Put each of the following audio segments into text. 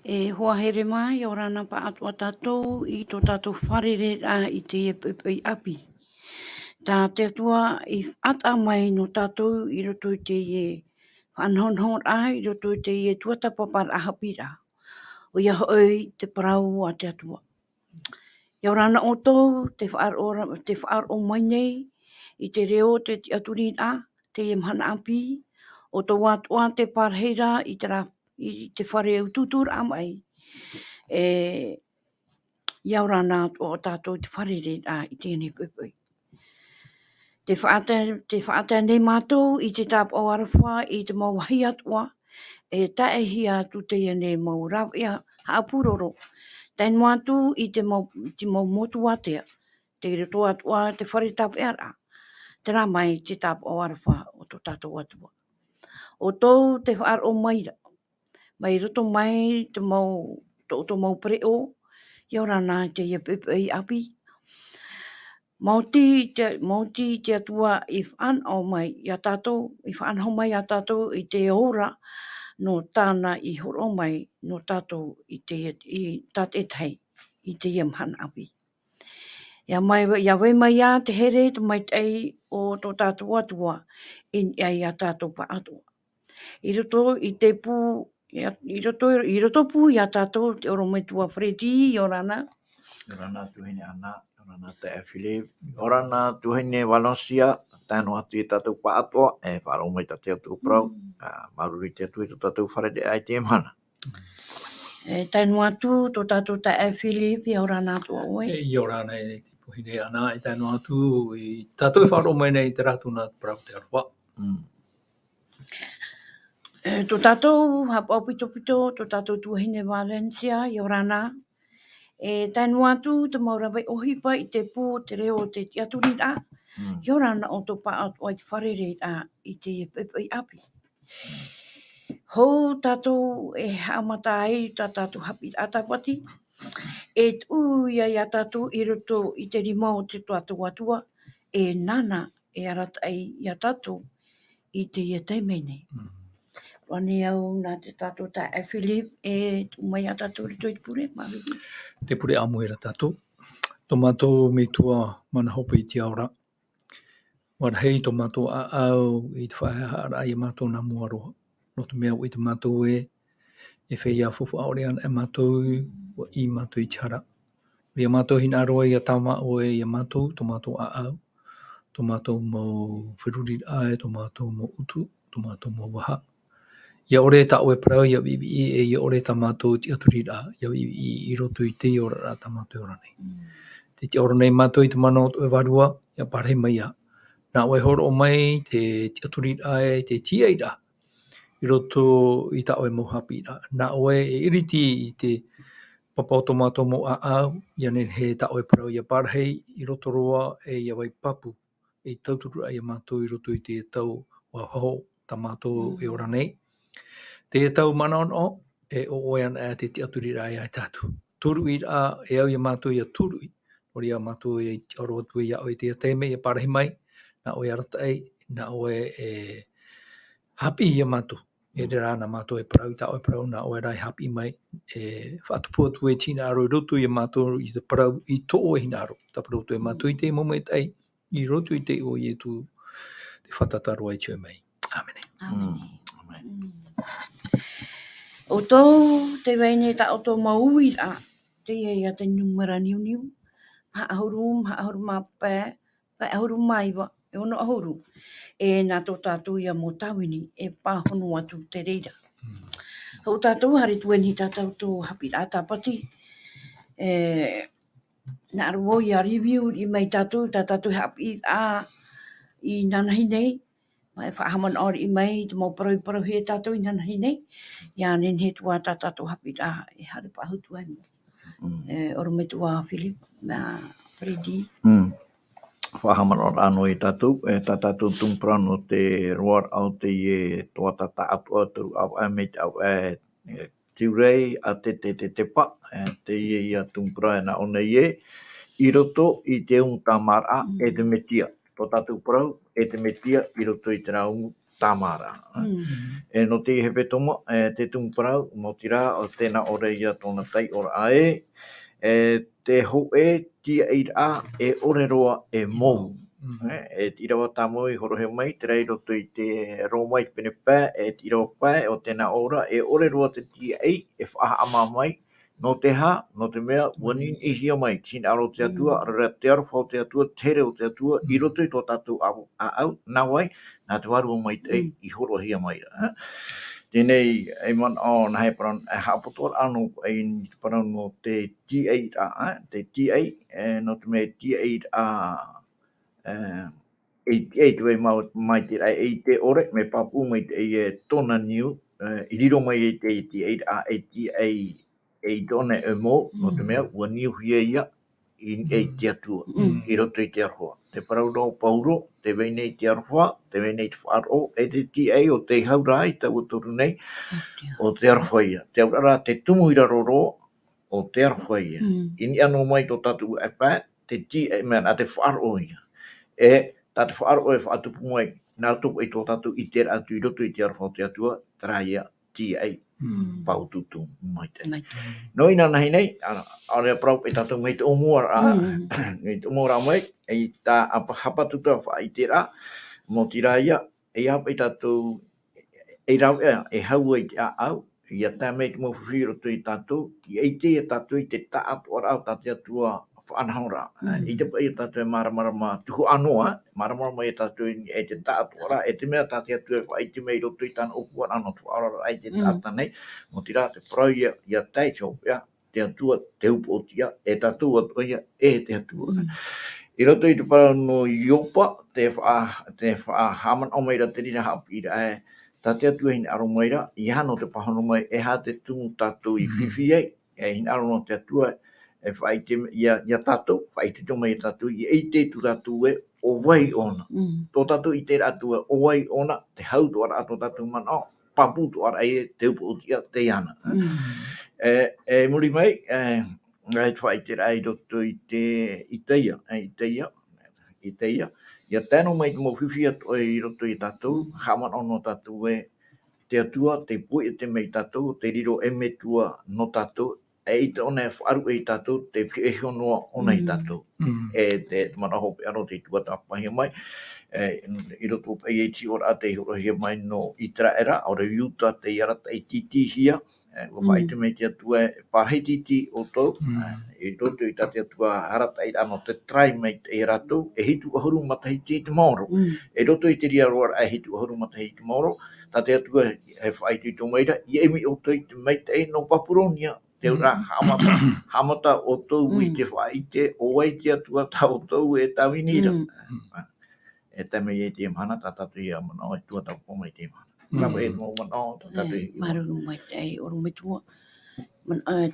E hoa here mai, o rana pa atua tatou, I to tatou wharere a I te i api. Tā te atua I ata mai no tatou I roto I te ie whanhonhon a I roto I te ie tuatapapa a haapiiraa. O ia hoi te parau a te atua. Ia rana o tō te whaar o mai nei I te reo te aturin a, te ie mhana api, o tō watua te parheira I te whare ututur a mai. Ia rana o tātou te wharere a I tēnei pupui. Te whaata nei mātou I te tāp o arawha I te mauahi atua, taehia tu te nei mau rawia haapuroro. Tēn mātou I te mau motu atea, te reto atua te whare tāp era. Te rā mai te tāp o arawha o tō tātou atua. O tō te whaar o maira, mai roto mai te mau preo, ia rana te ia pupui api. Mauti te atua I whan o mai ia tātou, I whan ho mai ia tātou I te ora no tāna I horo mai no tātou I tate tei I te iamhan api. Ia wei mai ia te here te mai tei o tō tātou atua ia tātou pa atua. I roto I te pū, I roto pū ia tātou te oro mai tua Fredi I orana. Orana tuhine ana, orana te Philip, orana tuhine Valencia, tēnu atu I tātou pa atua, Varua Maitai te atu Parau, maruri te atu I tō tātou wharere ai te mana. Tēnu atu tō tātou te Philip I orana atua oe. I orana I te puhine ana I tēnu atu I tātou Varua mai nei te ratuna Parau te arwa. Tō tātou hapau pito, tō tātou tuhine Valencia I orana. Tēnu atu te maurawai ohipa I te pū te reo te tiaturira. I orana o tō pa atua I te wharere I te pupui api. Hou tātou haamata ai tā tātou haapiiraa tapati. Tu ia tātou I roto I te rima o te tātou atua. Nana arata ai ia tātou I te ia teimene. Wane au nā te tātou tā Philip tu mai a tātou rito I pure, mawiki. Te pure amuera tātou. Tō mātou me tua mana hopa I te aura. Warhei tō mātou a au I te whaehara I mātou nā muaroha. No te mea I te mātou e whea fufu aorean mātou I mātou I tiara. Ria mātou hinaaro I a tama o I a mātou, tō mātou a au. Tō mātou mau whiruri ai, tō mātou mau utu, tō mātou mau waha. Ia ore ta oe parau, ia vivi ia ore ta mātou ti aturira, ia vivi I roto I te ora rā ta mātou ora nei. Te ora nei mātou I te mana o oe varua, ia parhe mai a. Nā oe horo o mai te ti aturira e te tiairaa. I roto I ta oe mau haapiiraa. Nā oe iriti I te papa o tō mātou mo a au, ia ne he ta oe parau, ia parhe I roto roa ia wai papu. I tauturu ai a mātou I roto I te tau wa hoho ta mātou ora nei. Te tau mana o o oean te ti aturira ai tātou. Turu I a au ia mātou ia turu I. Ori a mātou ia oro atu ia o te teime ia parahi mai. Nā oe arata ai, nā oe hapi ia mātou. E re rāna mātou parau I tā oe parau, nā oe rai hapi mai. Whaatupu atu hinaaro I roto ia mātou I te parau I tō oe hinaaro. Tā parau tu mātou I te momaitai. I roto I te o I tu te whatataro ai tue mai. Āmene. Amen. O tō te weine ta o tō mauira, te ia te numera niu. Haahuru mapē, haahuru maiwa, ono ahuru. Nā tō tātou ia mō tawini, pāhono atu te reira. Hau tātou hari tueni tātou tō haapiiraa tāpati. Nā ruo ia review I mai tātou haapiiraa I nanahi nei. Mai faahaama ori I mai te mau parau he tātou I nanahi nei. Ia nen he tua tātou haapiiraa hare pahutu ai mo. Oro me tua Philip na Fredi. Whahaman o rāno I tātou, tātou tūmpura no te roar au te ie toata ta Atua turu au me te au tiurei a te pa, te ie ia tūmpura na o nei I roto I te TAMARA te MESIA. Tō tātou parau te MESIA I roto I te rā ungu TAMARA. E no te hepetoma, te tumu parau, mo tira o tēnā ore ia tōna tai ora ae, te ho tiairaa e ore roa e mou. E Irava tāmoi horoahia mai, te rei roto i te Roma i pene pā, e Irava pā o tēnā ora, e ore roa te tiai, e faahaama mai, no te hā, no te mea, ua niniihia mai, hinaaro te atua, arara te arwhao te atua, tere o te atua, I roto I tō tātou au, nā wai, nā te Varua Maitai I horoahia mai. Tēnei, e man o nā hei paran, e haapotoa anō ai ni te paran no te tiairaa, te tiai, no te mea tiairaa, e te wei mai te rai, e te ore, me papu mai te e tōna niu, I riro mai e te tiairaa, e tiai, e tōna e mō, no te mea, ua niuhia ia, e te atua, I roto I te arwha. Te parau no pauro, te wei nei te arwha, te wei nei te whaaro, e te tiai o te haura ai, tau toru nei, o te arwha ia. Te aurara, te tumu ira roro, o te arwha ia. Ini anō mai tō tatu e pā, te tiai, mea, a te whaaro ia. E, tā te whaaro e whaatupu mai, nā tupu e tō tatu I te atu I roto I te arwha o te atua, tara ia, tiai, paututu mai te. No ina nahi nei, area parau e tātou mei te omua mei te omua mai, e tā hapatuta wha I te rā, mo tira ia, e hapa I tātou, e rau e haua I te au, ia tā mei te mawhiwhi roto I tātou, I te tātou I te taatu arau tā te atua whaanhaura. I te pai tātou e maramarama tuhu anoa, maramarama e tātou e te taatu ara, e te mea tā te atua e whaiti mei roto I tāna opua ano tu arara ai te tāta nei, mo tira te parau ia tai chopea, te atua te upo o tia, e tātou atua ia e te atua. I roto I te parau no iopa, te whaahaman o meira te rina haapiiraa, tā te atua hinaaro meira, I hano te pahano mai, e hā te tumu tātou I whiwhi ei, e hinaaro no te atua, e whaite ia tātou, whaite tō mai tātou, I eite tu tātou e o wai ona. Tō tātou I te atua o wai ona, te hau tu ara ato tātou mana, papu tu ara e te upo o tia te ana. E muri mai, ngai whaite rai roto I teie, ia tēnō mai te mawhiwhi atu I roto I tātou, haman ono tātou e te atua, te pui te mei tātou, te riro e me tua no tātou, e te ona e whaaru e tātou, te pia e honoa ona I tātou. E te mana hope aro te tuatapapa mai, I roto pa I ti ora te horoahia mai no I tiairaa, ora iuta te iarata I niniihia, o whaite mei te atua e parheititi o tau, I roto I tate atua harata I ano te trai mei te ratou, e hitu ahuru matahiti te maoro. E roto I te ria roa e hitu ahuru matahiti te maoro, tate atua e whaite I tō meira, I emi o tau te mei te no papuronia, te ura hamata o tau I te whaite, o wai te atua tau tau e tawinira. E te mei e te mana, tātatu I amana o e tuatapapa mai te mana. Napa e mō mana o tātatu I Maruru mai te oru mitua.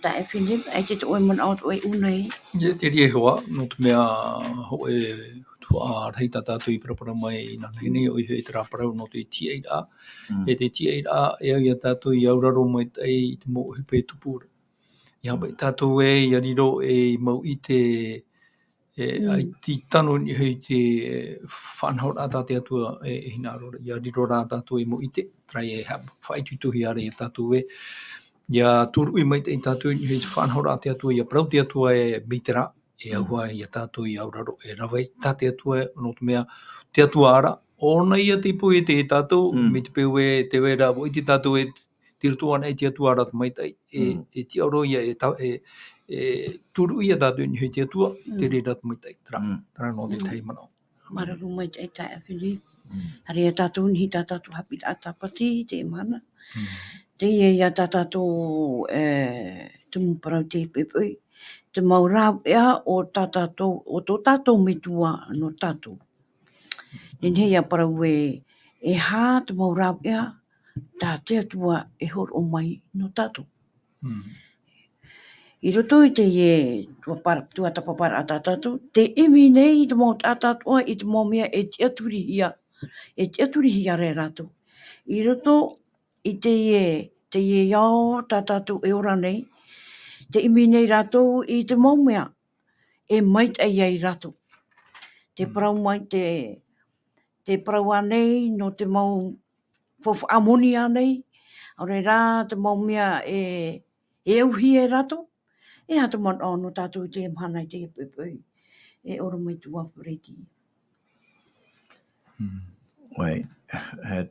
Tā e Philip, ai te toi mana o toi unei. Ia te rie hoa, no te mea ho e tua rei tātātou I parapara mai nā hene o I hei te rāparau no te tiairaa. E te tiairaa e au ia tātou I auraro mai tai te mo hupe tupura. Ia pai tātou e ia riro e mau I te ai ti tano ni hei te whanhau rā tāte atua e hinaaro. Ia riro rā tātou e mo I te trai e whaitutuhi are e tātou e. Ia turu I mai te tātou ni hei te whanhau rā te atua. Ia parau te atua e meitera e ahua ia tātou I auraro e rawai. Tāte atua no te mea te atua ara. Ona ia te ipo e te tātou, me te peu e te wera, o I te tātou e te rutua nei te atua ara te maitai. E te auro ia turu ia tātou ni hei te atua, te re ratu maitai. Tara no te tei manao. Mararu mai te tā e Philip. Hare a tātou ni tā tātou haapiiraa tāpati te mana. Teie ia tā tātou tumu parau te pepoi. Te maurau ea o tā tātou, o tō tātou mitua no tātou. Niniihia parau e hā te maurau ea, tā te atua e horo o mai no tātou. I roto I te tuatapapara tā tātou, te imi nei te mō tā tātou I te mō mea e te aturihia re rātou. I roto I te iao tā tātou e ora nei, te imi nei rātou I te mō mea e mait ai ai rātou. Te parau mai te parau anei no te mau fofu amonia nei, ore rā te mau mea e uhi e rato, e hata mon no tātou te mhana i te pupui, e oro mai tua pureti. Wai,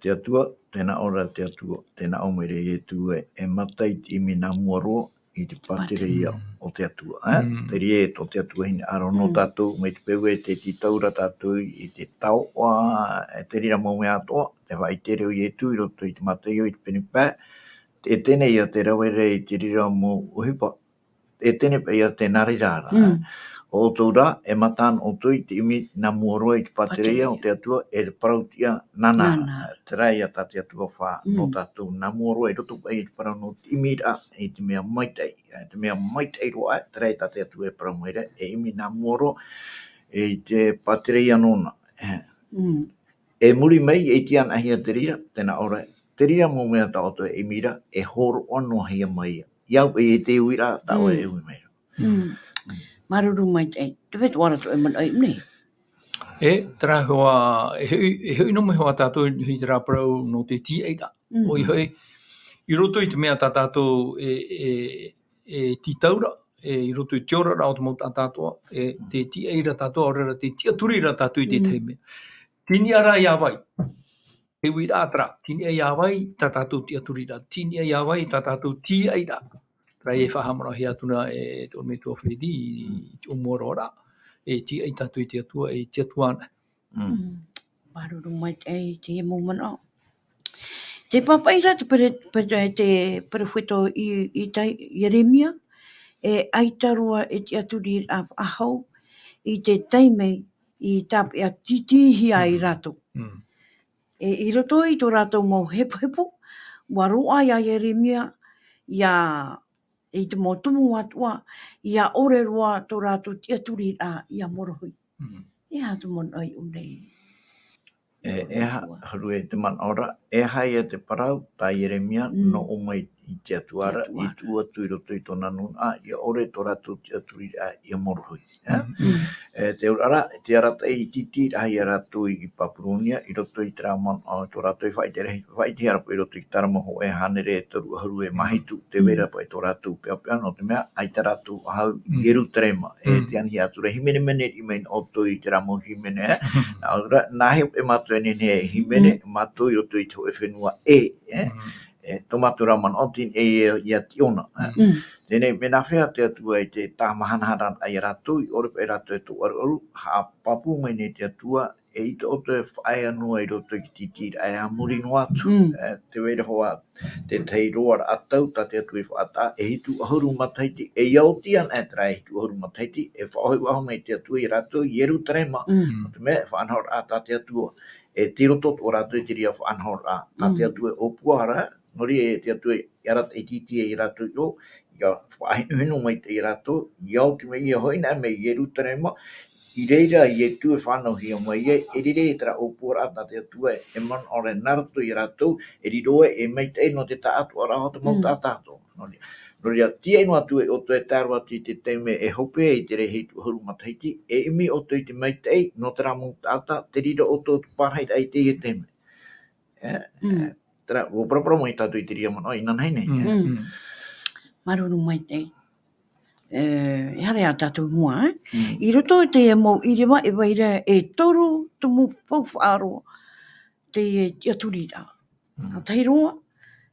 te atua, tēnā ora te atua, tēnā omere e tu e matai te imi nā muaroa i te patereia o te atua. Te rie o te atua hine aro no tātou, mai te peu e te taura tātou i te taua, te rira mau mea atoa, te whai te reo i e tu, i roto i te matai o i te penipē, e tēne ia te rawere i te rira mo uhipa, e tēne pa ia te narirara. O tōra, e matan o tui te imi nā muaroa i te patereia o te atua e te parautia nana. Te rai a tā te atua whā no tātou nā muaroa i roto pa i te parau no te imi ra i te mea maitai. Te mea maitai roa, te rai tā te atua e parau maire, e imi nā muaroa i te patereia nona. E muri mai e tian ahia te rira, tēnā ora, te rira mō mea tā oto e imi ra, e horo anō hia mai. Iau e te uira, tā o e ui meira. Maruru mai te te wetu ara to e man ai nei. E, tera hoa, e hui no me hoa tātou hui te rāparau no te tiairaa. O i hui, i roto i te mea tā tātou e titaura, i roto i te ora rao te mau tā tātoa, e te tiairaa tātoa orera, te tiaturira tātou i te teime. Tini ara ia vai, te wira atra, tini a ia vai tā tātou tiaturira, tini a ia vai tā tātou tiairaa. Trai e whahamara hea tuna e tō me tō whiri i o morora, e ti ai tātou i te atua, e te atuana. Maruru mai te e mōmana. Te papaira te perewhito i tai Jeremia, e aitarua e te aturi a ahau, i te teime i tāp e a titihia i rato. E i roto i tō rato mau hepo, Varua ia Jeremia, ia i te mō tumu atua, ia ore roa tō rato te aturi a ia morohui. E hatu mon ai unei. E haru e te man ora, e hai e te parau, tā Jeremia, no o mai i te atuara, i tua tui roto i tōna nuna, ia ore tō rato te aturi a ia morohui. Te urara, te arata i titi ai a rato i Papuronia, i roto i traman o tō rato i whai te rehi, whai te harapo i roto i taramaho e hanere e taru haru e mahitu, te vera pa i tō rato peapea, no te mea, ai te rato hau i eru trema, e te anhi atura, himene mene i mein o tō i te ramo himene, nā heo e mato e nene e himene, mato i roto i tō e whenua tomatu raman otin e ia tiona. Tēnei, me nā whea te atua i te tāmahanaharan ai rātou, i orepa e rātou e tō aru, ha papu mai ne te atua, e i te oto e whae anua i roto i titira, e a muri no atu. Te weira hoa, te tei roar atau, ta te atu i whaata, e hitu ahuru mataiti, e iautia e tera e hitu ahuru mataiti, e whaohi waho mai te atua i rātou, i eru tarema, te mea, whaanhaur a ta te atua, e tirotot o rātou i te ria whaanhaur a, ta te atua e opuara, nori e te atua i arat e titia i rātou i o, ia whaahinu mai te i rātou, iau te mei ia hoina me i eru tarema, i reira i e tu e whanau hia mai e, e rire e tera opura ata te atua e man ore narato i rātou, e riroe e mei te no te taatu ara ho te mau tātātou. Nori a tia ino atu e oto e tāru atu i te teime e hope i te rehitu huru mataiti, e imi oto i te mei te no te ramu tāta, te rira oto tu parhaita i te i teime. Tera, o parapara mai tātou i te ria mana, i nanhai nei. Maruru mai te. E hare a tātou mua, I roto te e mau Irava e waira e toru tumu pauwhaaro te e aturira. A teiroa,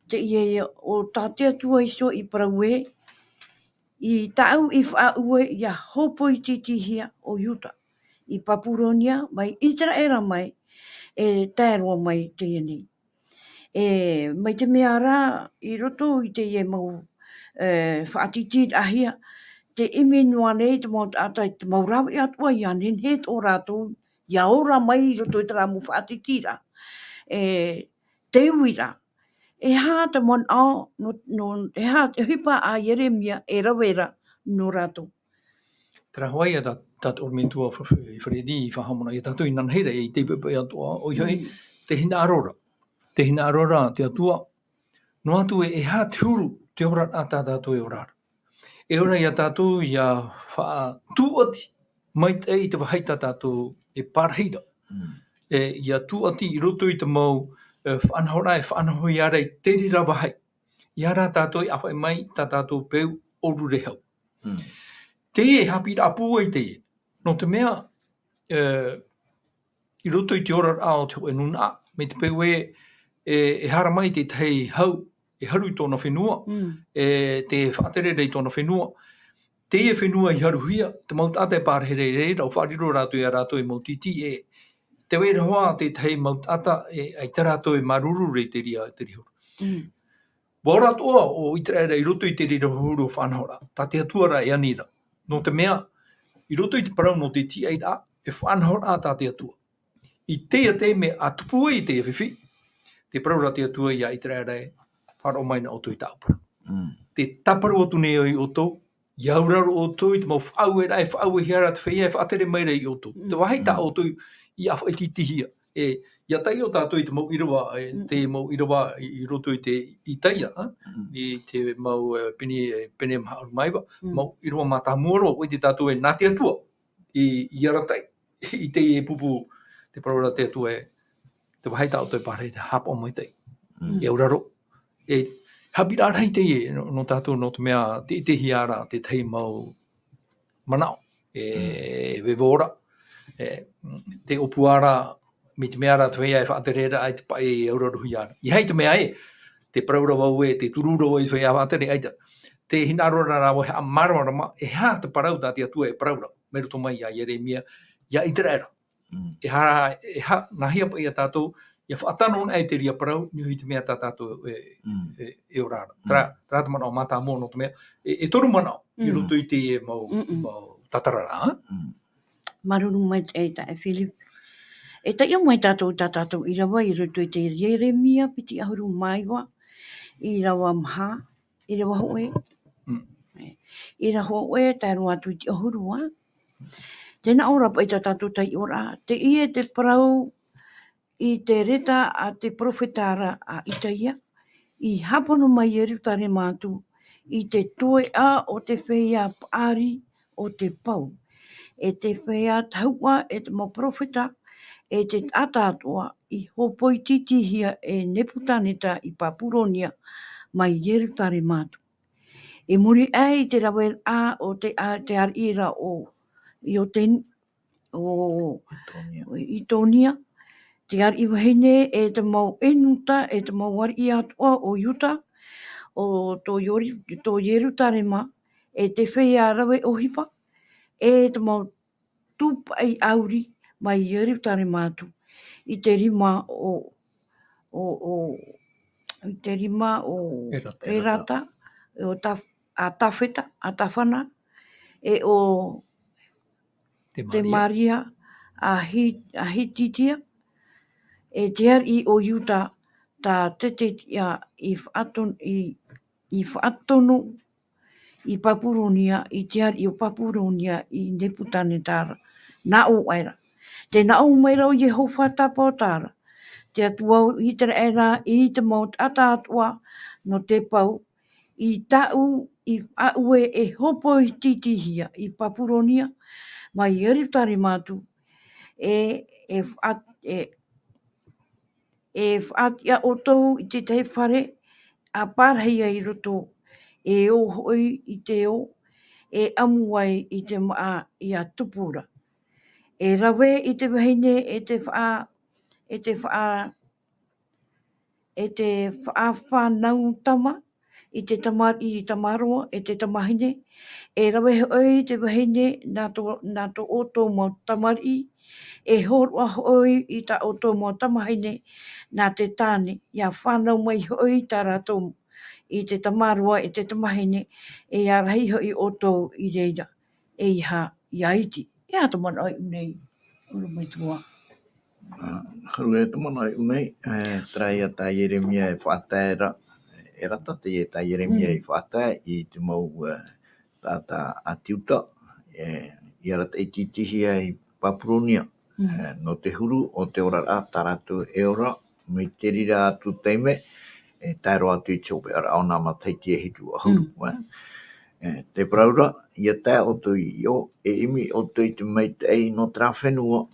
te ie o tātea tua iso I Parau I tau I whaue I a hopo I titihia o Utah. I Papuronia, mai Israela mai, e tēroa mai te ieni. E mai te mea rā, I roto I te ie mau whaatitit ahia, te imi noa nei te mau tātai te mau rau I atua I aninhe tō rātou, I aora mai I roto I te rāmu whaatitira. Te uira, e hā te mon au, e hā te hipa a Jeremia e rawera no rātou. Tera hoai a tātou me tua whredi I whahamona, I tātou I nanheira e te pepe atua, o i hoi te hinaarora. Te hinaarora te atua, no atu e hā te huru te ora a tātou e orara. E ora I a tātou I a wha tuati, mai te I te wahaita tātou e parheira. I a tuati I roto I te mau whanhora whanhoi ara I te Irava hai. I ara tātou I awhai mai tā tātou peu oru rehau. Teie haapiiraa pūa I teie. No te mea, I roto I te ora ao te hoe nuna, me te peu e hara mai te tei hau, e haru I tōna whenua, te whaatere rei tōna whenua, teie whenua I haruhia, te maut ate pārhere reira, o whaariro rātou I rātou I mautiti te wera hoa te tei maut ata ai te rātou I maruru rei te ria te riho. Wara toa o I te reira I roto I te rira huru o whanhora, tā te atuara e anira. No te mea, I roto I te parau no te tiairaa, e whanhora tā te atua. I te me atupua I te whiwhi, te parau ra te atua I te reira e wharo mai na o tui tāpura. Te taparu atu nei I oto, I auraro o tō I te mau whau e rai, whau e hiara te whaia, e whaatere mai rei o tō. Te wahai tā o tō I awha I titihia. Ia tai o tātou I te mau Irava, te mau Irava I roto I te I taia, I te mau pene maharu maiwa, mau Irava mā tā muaro, o te tātou nā te atua, I aratai, I te pupu, te parora te atua te wahai tā o tō pārei, te hapa o Maitai, I auraro, haapiiraa rei teie, no tātou no te mea, te hiara, te tei mau manao, vevora, te opuara, me te mea rā te whaia e whaaterera ai te pai e auraro hiara. I hei te mea te praura wau te tururo i whaia whaatere aita, te hinaaro rā wahe a maramarama, e hā te parau tā te atua e praura, me roto mai a Jeremia, ia I te reira. E ha nahia pa ia tātou, ia whaatano na e te ria parau, ni hui te mea tā tātou e orara. Tra te manao mātā mō no te mea, e toru manao, I roto I te mau tatarara. Maruru mai e ta e Philip. E ta ia mai tātou Irava I roto I te Jeremia piti ahuru maiwa, Irava maha, Irava hoe. Ira hoe ta roa tu I te ahurua. Tēnā ora pa I ta tātou tai ora, te ie te parau I te reta a te profetara a Itaia, I hapano mai e rutare mātu, I te toe a o te whea paari o te pau. E te whea taua e te mo profeta, e te atatua I hopoi titihia e neputaneta I Papuronia mai Yerutare mātu. E muri ai te rawer a o te arira o Itonia, te ar iwahine e te mau enuta, e te mau war I Atua o Yuta, o tō Yerutarema, e te whea rawe o hipa, e te mau tupa I auri mai Yerutarema atu, I te rima I te rima o Erata, o a tawheta, a tawhana, e o te Maria, a hititia, e te ar I o Yuta, ta tetetia I whaatono I Papuronia, I te ar I o Papuronia, I Neputanetara, na o aira. Te na o maira o Jehova tapa o tara, te atua I te reira I te maut ata atua no te pau, I tau I aue e hopo I titihia I Papuronia, mai Yeritare mātu, e whaatia o tau I te tei whare, a pārhia I roto, e o hoi I te o, e amuai I te maa I a tupura. E rawe I te wahine e te whanau tama, I te tamaroa, e te tamahine, e rawe hoi te wahine nā tō oto mo tamari, e horua hoi I ta oto mo tamahine nā te tāne, ia whanau mai hoi tā rātou I te tamaroa, e te tamahine, e a rahi hoi oto I reira, e iha I aiti. E ato mana ai unei, uru mai tua. Haru e tamana ai unei, trai a tā Jeremia e whaatēra, e rata te e tā Jeremia I whaatē I te mau tātā atiuta, I arata I titihia I Papuronia, no te huru o te ora a taratu e ora, me te rira atu teime, e tairo atu I chope ara au nā mataiti e hitu a huru. Te praura, ia tā o tui o, e imi o tui te maitai no tra whenua,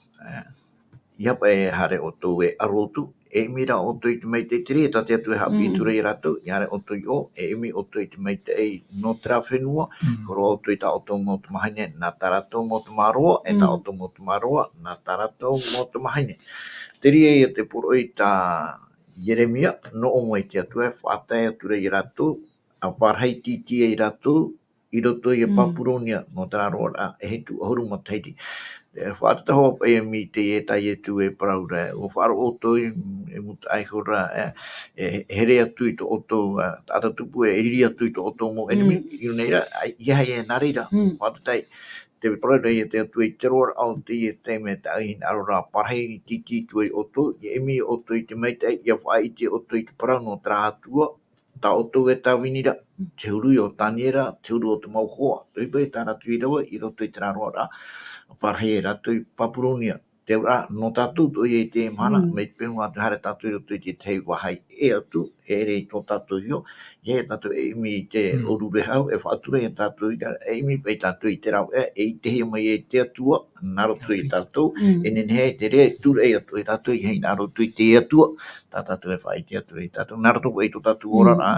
ia pa e hare o tō e arotu, e mira o toi te mai te tere, ta te atu e hapi ture i rato, iare o toi o, e emi o toi te mai te ei no tera whenua, koro o toi ta o tō mō tu mahine, nā tarato mō tu maroa, e ta o tō mō tu maroa, nā tarato mō tu mahine. Teri e te puro i ta Jeremia, no o mai te atu e, whaatai ature i rato, a parhei titia i rato, i roto i e papuronia, no tā roa e hitu ahuru mataiti. E whaataho e mi te e tai e tu e Parau rea, o whaaro o toi e muta ai hora e here atu i to o tō tata tupu e riri atu i to o tō mō enemi, i o neira, ia hei e nārira, whaatatai, te Parau rea te atu e te roar au te e te me te ahin arora parhei titi tu e o tō, i emi o tō i te meitai, ia whai te o tō i te Parau no tra atua, ta o tō e tā winira, te hurui o tāniera, te huru o te mauhoa, tō ipa e tā ratu i rawa, i roto i te rāroara, parhei rato i papuronia. Te ura, no tātou to i e te mana, me te pengu atu hare tātou i roto i te tei wahai e atu, e rei tō tātou io, e tātou e imi te orurehau, e whaatura e tātou i gara, e imi pei tātou i te rau e te hea mai e te atua, naroto i tātou, e nenhe te rea, ture e atu e tātou i hei naroto i te atua, tā tātou e whai te atu e tātou, naroto e tō tātou ora rā.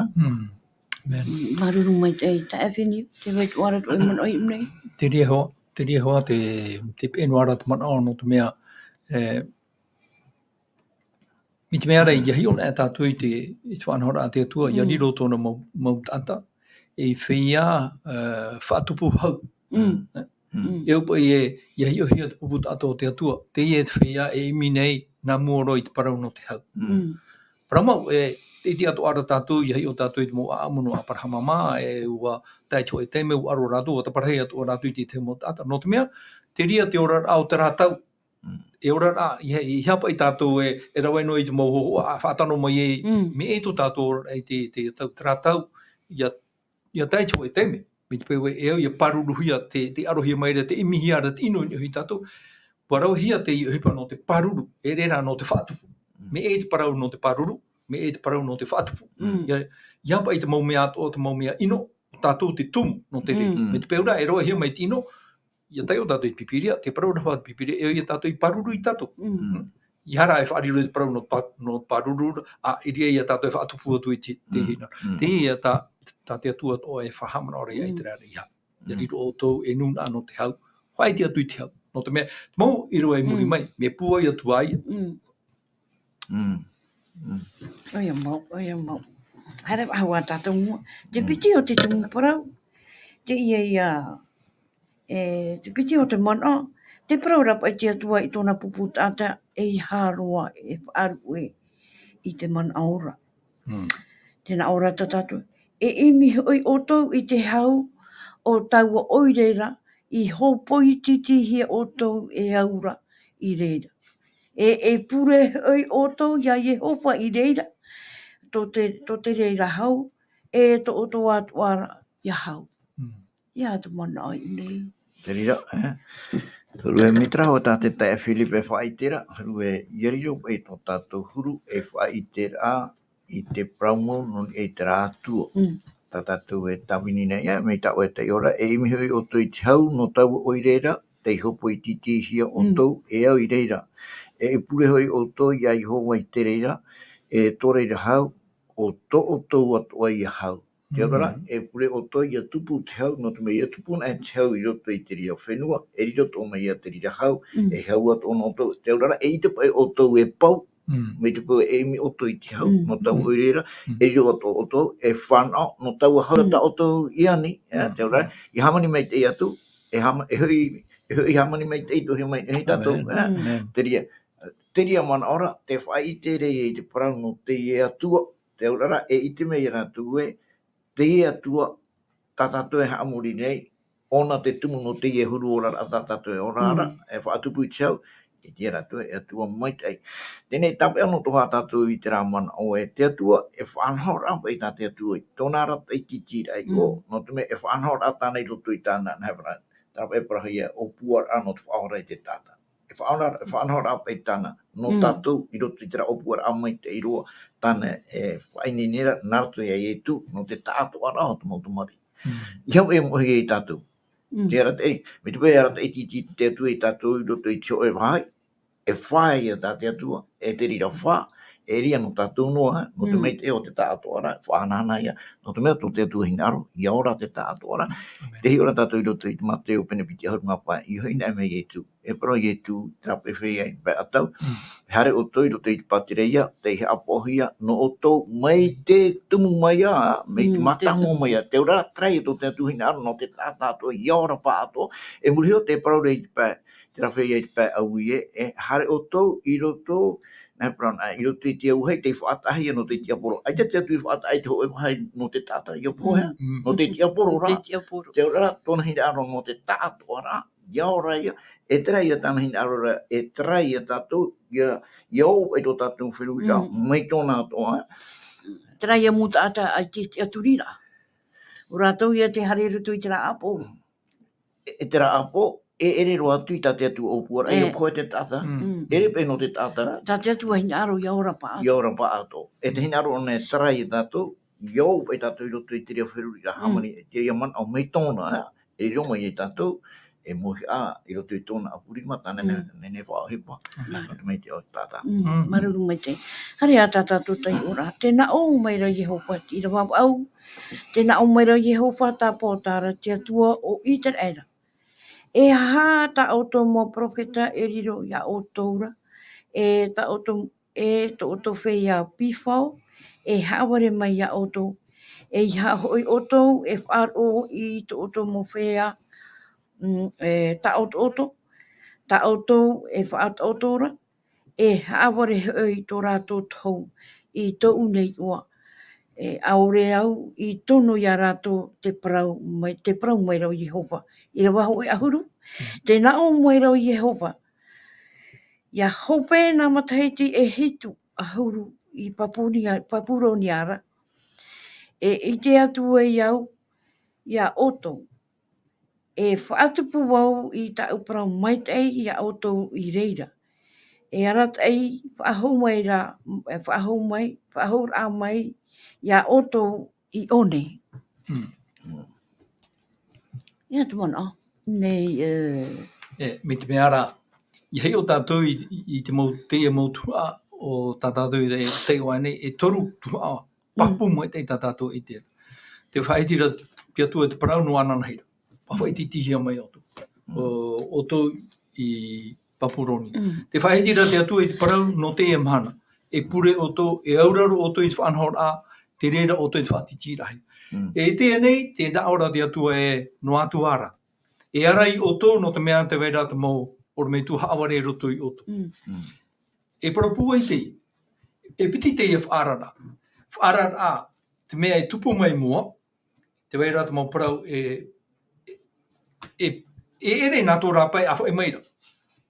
Maruru mai te ta awhini, te wait wara to iman oi mnei. Te ria hoa te penuara te mana ono te mea mi te mea rei iahi ona e tātou i te whanhora a te atua, ia riro tōna mau tata, e whia whaatupu hau. E upa iahi o hia te pupu tata o te atua, te e te whia e imi nei nā muoro i te Parau no te hau. Paramau te iti atu ara tātou, iahi o tātou i te mo aamono a parahamama, e ua tai cho e teime u aro rātou, o ta parahei atu o rātou i te te mo tata. No te mea, te ria te ora au te rātau, e ora rā, i hapa i tātou e rawe no i te moho, a whātano mai e, me e tō tātou ora i te rātau, ia tai cho e teime, me te pewe e au ia paruruhia te arohia maira, te imihia ara te ino i hi tātou, parauhia te i hipa no te paruru, e rera no te whaatupu, me e te parau no te paruru, me e te parau no te whaatupu. Ia pa i te maumea ato o te maumea ino, tātou te tumu no te re. Me te peura, e roa hia mai te ino, ia tai o tātou i pipiria, te parau rawa te pipiria, e ia tātou i paruru i tātou. I hara e whaariro i te parau no paruru, a iria ia tātou e whaatupu atu i te hina. Te ia tā te atua o e whahaama no rea i te rea ia. Ia riro o tō e nuna no te hau, whai te atu i te hau. No te mea, mau i roa i muri mai, me pua i atu ai. Oi mau. Hare hawa tātou mua. Te piti o te tumu Parau, te ia te piti o te mana, te Parau rapa i te atua i tōna pupu tata e hāroa e whaaru i te mana aora. Tēnā aora tātou. E imi oi o tau i te hau o taua oireira i hopoi titihia o tau e aura i reira. E pure oi o tau ia e hopa i reira. Tō te reira hau, e tō o tō atuara ia hau. Ia te mana ai nei. Te rira, Rue mitra o tā te tae Filipe whaitera, rue iariro e tō tātou huru e whaitera i te praumo non e te rātua. Tā tātou e tawini nei, mei tau e te ora, e imihui o tō i te hau no tau o i reira, te hopo i titihia o tō e au i reira. E purehoi o tō i ai hoa i te reira, e tō reira hau, o tō o tō atua i hau. Te ora, e pure o tō i a tupu te hau, no te mei a tupu na e te hau i roto i te ria whenua, e riro tō mei a te rira hau, e hau ato no tō. Te ora, e i te pai o tō e pau, me te pau e imi o tō i te hau, no tau o i reira, e riro ato o tō, e whanau, no tau a haurata o tō i ani, te ora, i hamani mei te i atu, e hui hamani mei te i tohi mai te tātou, te ria mana ora, te whai i te rei e te parau no te i atua, te ora, e i te mei rātu e, te i atua, tātātou e haamuri nei, ona te tumu no te i e huru ora a tātātou e orara, e whaatupu i te hau, e te rātu e atua maitai. Tēnei tape anō toha tātou i te rāmana o e te atua, e whanau rāpa i tā te atua i tōna rata i titira i o, no te me e whanau rāta nei roto i tāna, tape e parahia o puar anō te whaora i te tāta. E whanau rāpa i tāna, no tātou i roto i te rā o puar amai te iroa, tāna e whaininera narato ia i tu, no te tātou ara o te mautamari. Iau e mohi i tātou. Te arata eri, me te pēi arata i titi te atua i tātou i roto i tio e whai, e whai a tā te atua, e te rira whā, e ria no tātou noa, no te mei te o te tātou ara, whanana ia, no te mea tō te atua hinaaro, i ora te tātou ara, te hi ora tātou i roto i te mateo pene piti ahurunga pai, i hoi nai mei e tū, e pro i e tū, trape whea i pai atau, hare o tō i roto i te patireia, te he apohia, no o tō, mei te tumu mai a, mei te matango mai a, te ora trai tō te atua hinaaro, no te tātou, i ora pa ato, e mulihio te pro rei te pai, te rawhea i te pai au i e hare o tō i roto, nai praun ai, i roto i te auhei, te whaatahi no te tiaporo. Ai te atu i whaatahi te hoe wahai no te tata i opohea, no te tiaporo ra. Te ora, tōna hinaaro no te tātua ra, ia ora ia, e trai a tāna hinaaro ra, e trai a tātou, ia au e tō tātou whiruira, mai tōna atoa. Trai a muta ata ai te aturira. O rātou ia te hare rutu i te rā apo. E te rā apo, e ere roa atu i tate atu o puara, e opoe te tata, ere pe no te tata ra. Tate atu a hinaaro i aora pa ato. I ora pa ato. E te hinaaro o ne tarai e tātou, i au e tātou i roto i te rea whiruri ra hamani, te rea man au mei tōna, e roma i e tātou, e mohi i roto i tōna apurima, tāne ne whao hipa, no te mei te o tata. Maruru mai te. Hare a tata tūtai ora. Te na o mai ra Jehova, i ra wau au. Te na o mai ra Jehova tā pōtara, te atua o i te reira. E ha ta auto mo profeta e riro ia o toura, e ta auto e to auto fe ia pifau, e haware mai ia auto, e ha hoi auto e faro i to auto mo fea, e ta auto e fat autora, e haware hoi to rato tau i to unei ua. E aore au i tono ia rato te parau mai rau Jehova. I ra waho e ahuru. Te nao mai rau Jehova. Ia hope na matahiti e hitu ahuru i papuroni ara. E i te atu e iau, ia oto. E whaatupu wau i ta Varua Maitai ia oto i reira. E arat ai whahau rā mai, ia oto i one. Ia tu mana. Nei, Me te meara, i hei o tātou i te mau teie mau tua o tātou i te wane, e toru tua papu mai te tātou i te. Te whaitira te atua te parau no anana heira. Pawhaiti tihia mai oto. Oto i papuroni. Te whaitira te atua i te parau no teie mahana. E pure oto, e auraro oto i te whanhora, te reira oto i te whatitirahi. E te nei, te naora te atua e no atuara. E arai oto no te mea te weira te mau o me tu haware roto i oto. E parapua i te, e piti te e whaarara. Whaarara, te mea e tupu mai mua, te weira te mau parau e ere nā tō rāpai a whai maira.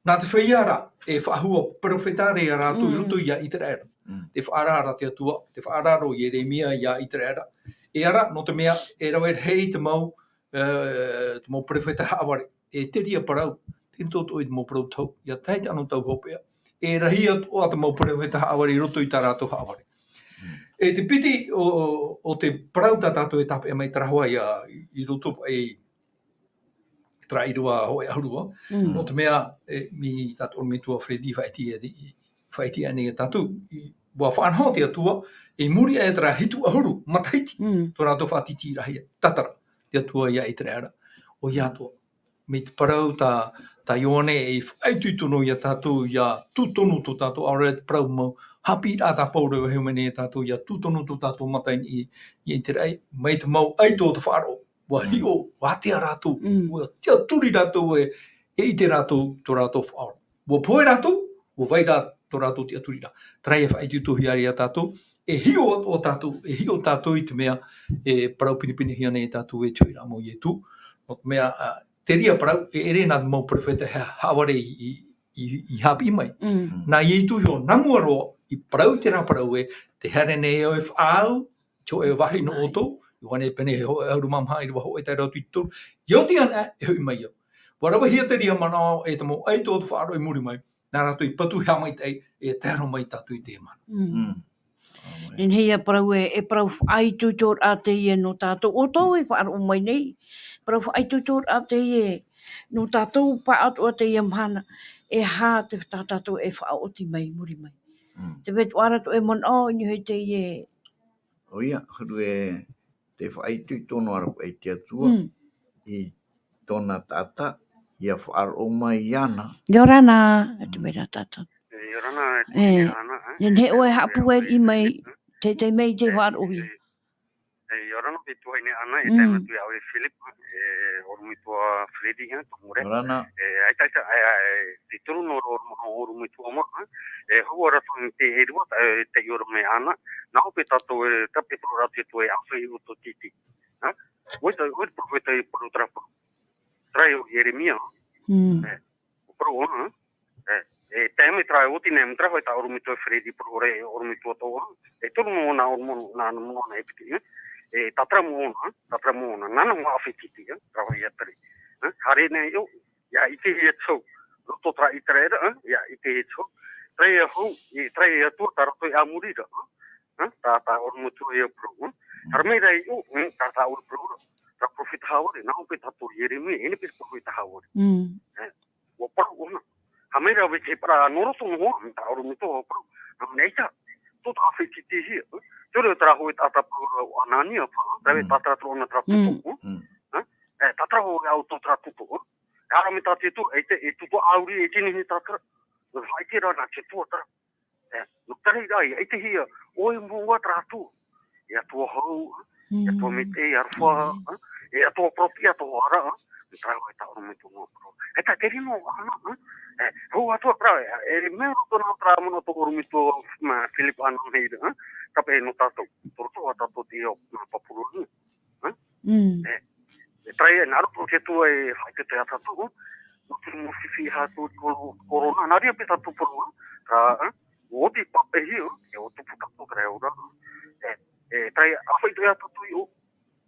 Nā te whaiara e whaahua profetare a rātu i roto ia i te reira. Te whaarara te atua, te whaararo i Jeremia ia i te reira. E ara, no te mea, e rawet hei te mau profeta haware, e te ria parau, te toto i te mau parau tau, ia taite anu tau hopea, e rahia o a te mau profeta haware i roto i tā rātou haware. E te piti o te parau tā tātou e tape mai tarahua i roto e trairua hoe ahurua, no te mea mi tātou me tua Fredi whaiti ane e tātou, wa whanhau te atua, e muri e tera hitu ahuru, mataiti, tō rātou whatiti rahia, tatara, te atua ia i tera o ia toa. Me te parau tā ioane e whaitutono ia tātou ia tūtono tō tātou aure te parau mau, haapiiraa tā paurau he mene e tātou ia tūtono tō tātou matai i te rei, mai te mau aito te wharo, wa hio, wa tea rātou, wa tea turi rātou e i te rātou tō rātou wharo. Wa poe rātou, wa vai tō rātou te aturira. Trai e whaitutohi ari a tātou, e hio o tātou i te mea e parau pinipini hiane e tātou e tuira mo i e tū. O te mea, te ria parau, e ere nā mau profeta haware i hapi mai. Nā i tu hio namua roa, i parau te rā parau e, te here ne e o e whaau, tio e wahi no oto, i wane pene he hoe auru mamha i waho e tai rau tuitu. Iau te ana e hui mai au. Warawa hia te ria mana e te mo aito o te whaaro i muri mai, nā rātou i patu hea mai tai, e tēro mai tātou i te mana. Nen hea parau e parau aitu tōr a teie no tātou. O tau e whaaro mai nei. Parau aitu tōr a teie no tātou pa atu a teie mhana. E hā te tātou e whaoti mai, muri mai. Te vetu ara tu e mon o ni he teie. O ia, huru e te whaitui tono ara e te atua i tōna tata ia whaaro mai iana. Yorana, te vera tata. Yorana e ana. Ne oe hapu e i mai te mei te whaar ohi. Yorana pe tu ne ana e tema tu au e Philip ormi tu Freddy ha tomure. Yorana. Ai tai te turu no ormi tu mo ho ora tu te erua te yorme ana. Na ho pe tato e tape pro rati tu e afi u to titi. Ha? Weta profeta e pro trapo. Traio Jeremia. Pro ona. Tēme trai uti ne mtra hoi ta ormi tu Freddy pro re ormi tu to. E turu no na ormo na no na epiti. Tatra mona, nana mo afetiti, trawa ia tari. Hare ne yo, ya ite he tso, roto tra itrera, ya ite he tso. Trai ho, trai tu tarato ya murira. Ta ormo tu e pro. Harmera yo, ta or pro. Tra profit hawari, na ho pe tatu Jeremy, ene pe profit hawari. Wo pro ona. Hamera ve che para noroto mo, ta ormo tu pro. Amneita, tot afetiti hi. Turu trahu tata pro anania pa, deve tatra tro na trapu. Tatra ho auto trapu. Ara mi tati tu e tu auri e tini tatra. Vai tira na tu tra. No tari dai e te hia o mo wa tratu. Ya tu ho, ya tu mi te arfa, ya tu propria tu ara. Trahu ta ormi tu mo pro. Eta terino ana. Ho atu pra e me ro na tra mo to ormi tu ma Philip an heide. Tapi no tatou, torto a tatou te o na papuru. Trai na ro ke tu e haite te tatou. No tu mo fifi ha tu corona na ria pe tatou por. O di pape hiu, e o tu tatou kra ora. Trai a foi te tatou o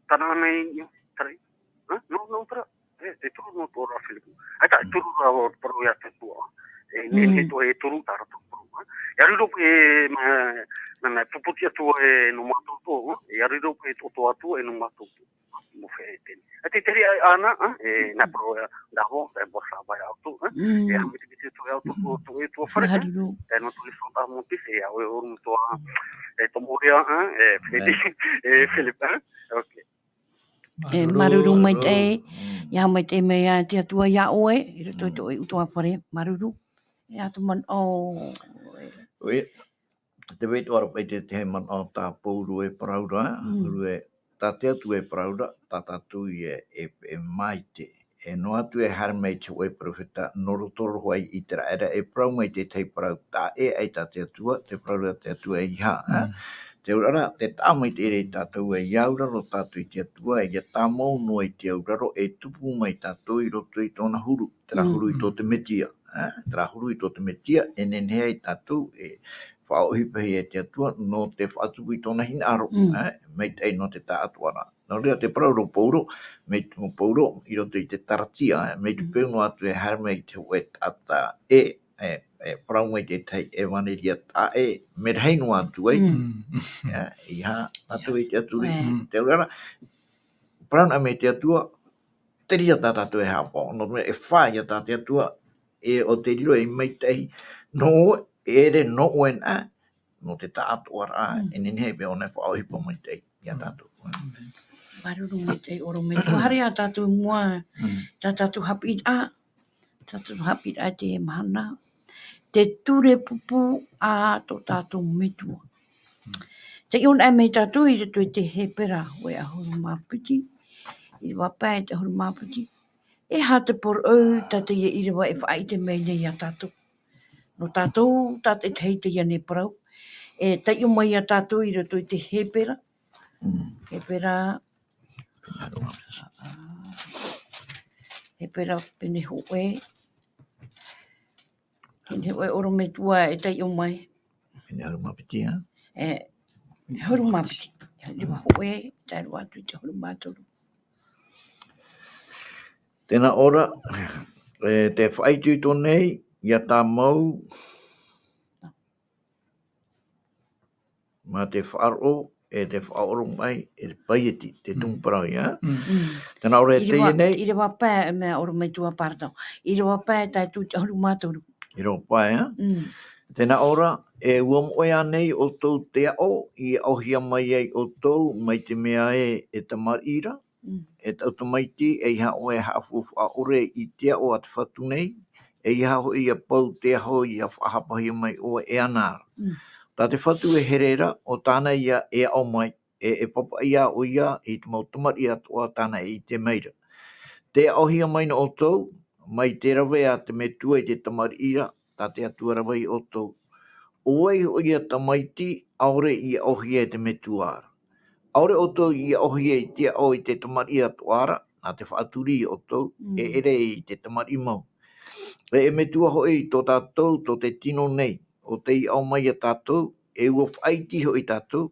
tana nei trai. No tra. Te tu no por a Filipe. Ai ta tu ro por ya tu. Ne to e tu ta tatou. Ya ro pe na puputia tu e no mato to e arido pe to atu e no mato mo fete ati teri ana na pro da ho e bossa vai auto e a mi te tu auto to fare e no tu so ta mo ti e o un to e to moria e Felipe okay maruru mai te ya mai te me ya te tua ya oe i to to fare maruru ya to man o Te weit ora pe te man o ta pouru e praura, ta te atu e praura, ta tatu e maite. E no atu e harmei te oe profeta, noro toro hoai i tera era e prau mai te prau ta e ta te atua, te praura te atua e iha. Te urara, te tamai te ere tātou e iauraro tātou i te atua, e ia tāmau no i te auraro e tupu mai tātou i roto i tōna huru, tera huru i tō te metia. Tera huru i tō te metia, e nenea i tātou e whaohipahi e te atua no te whaatupu i tōna hinaaro, mei tei no te tātuara. Nō rea te prauro pouro, mei tō pouro i roto i te taratia, mei tu pēuno atu e harmei te ue tata e prau mai te tei e waneria ta e me reino atu ei. Iha atu i te aturi. Te urara, prau na me te atua, te ria tata tu e hapo, no me e whaia ta te atua e o te riro e mei tei no ere no uen a no te tātuara e nenei pe ona whaohipa mai tei ia tātou. Maruru mai te oro me tuhare a tātou mua, tātou haapiiraa, tātou haapiiraa te mahana, te ture pupu a tō tātou mitua. Te ion e mei tātou i rato i te hepera, we a huru mapiti, i wapai te huru mapiti, e ha te por au tate i Irava e whai te mei nei a tātou. No tātou, tate te hei te ia ne parau, e te ion mai a tātou i rato i te hepera, hepera pene hoe, pene hoe oro me tua e te ion mai. Pene haru mapiti, ha? Haru mapiti, lewa hoe, tai rua atu i te haru mātoru. Tēnā ora, te whaitui tō nei, ia tā mau, ma te whaaro, e te whaoro mai, e te paieti, te tungparau, ia? Tēnā ora e teie nei. Irava pā, mea oro me tua pārtau. Irava pā tai tu te haru mātoru. Irava pā, ia? Tēnā ora, e ua moe anei o tau te ao, I ohia mai ai o tau, mai te mea e tamarira, e tau tamaiti, e iha o e haafufu a ore I te ao a te whatu nei, e iha ho I a pau te aho I a whahapahia mai o e anara. Tā te whatu e herera, o tāna ia e ao mai, e papa ia o ia, I te mau tamari atua tāna I te meira. Te ohia mai na o tau, mai te rawe a te metua I te tamarira, tā te atua rawe I o tau. Oei o ia tamaiti, aore I ohia e te metua. Aore o tau I ohia I te ao I te tamari atuara, nā te whaaturi o tau, e ere I te tamari mau. E metua hoi tō tātou, tō te tino nei, o te I au mai a tātou, e ua whaiti hoi tātou,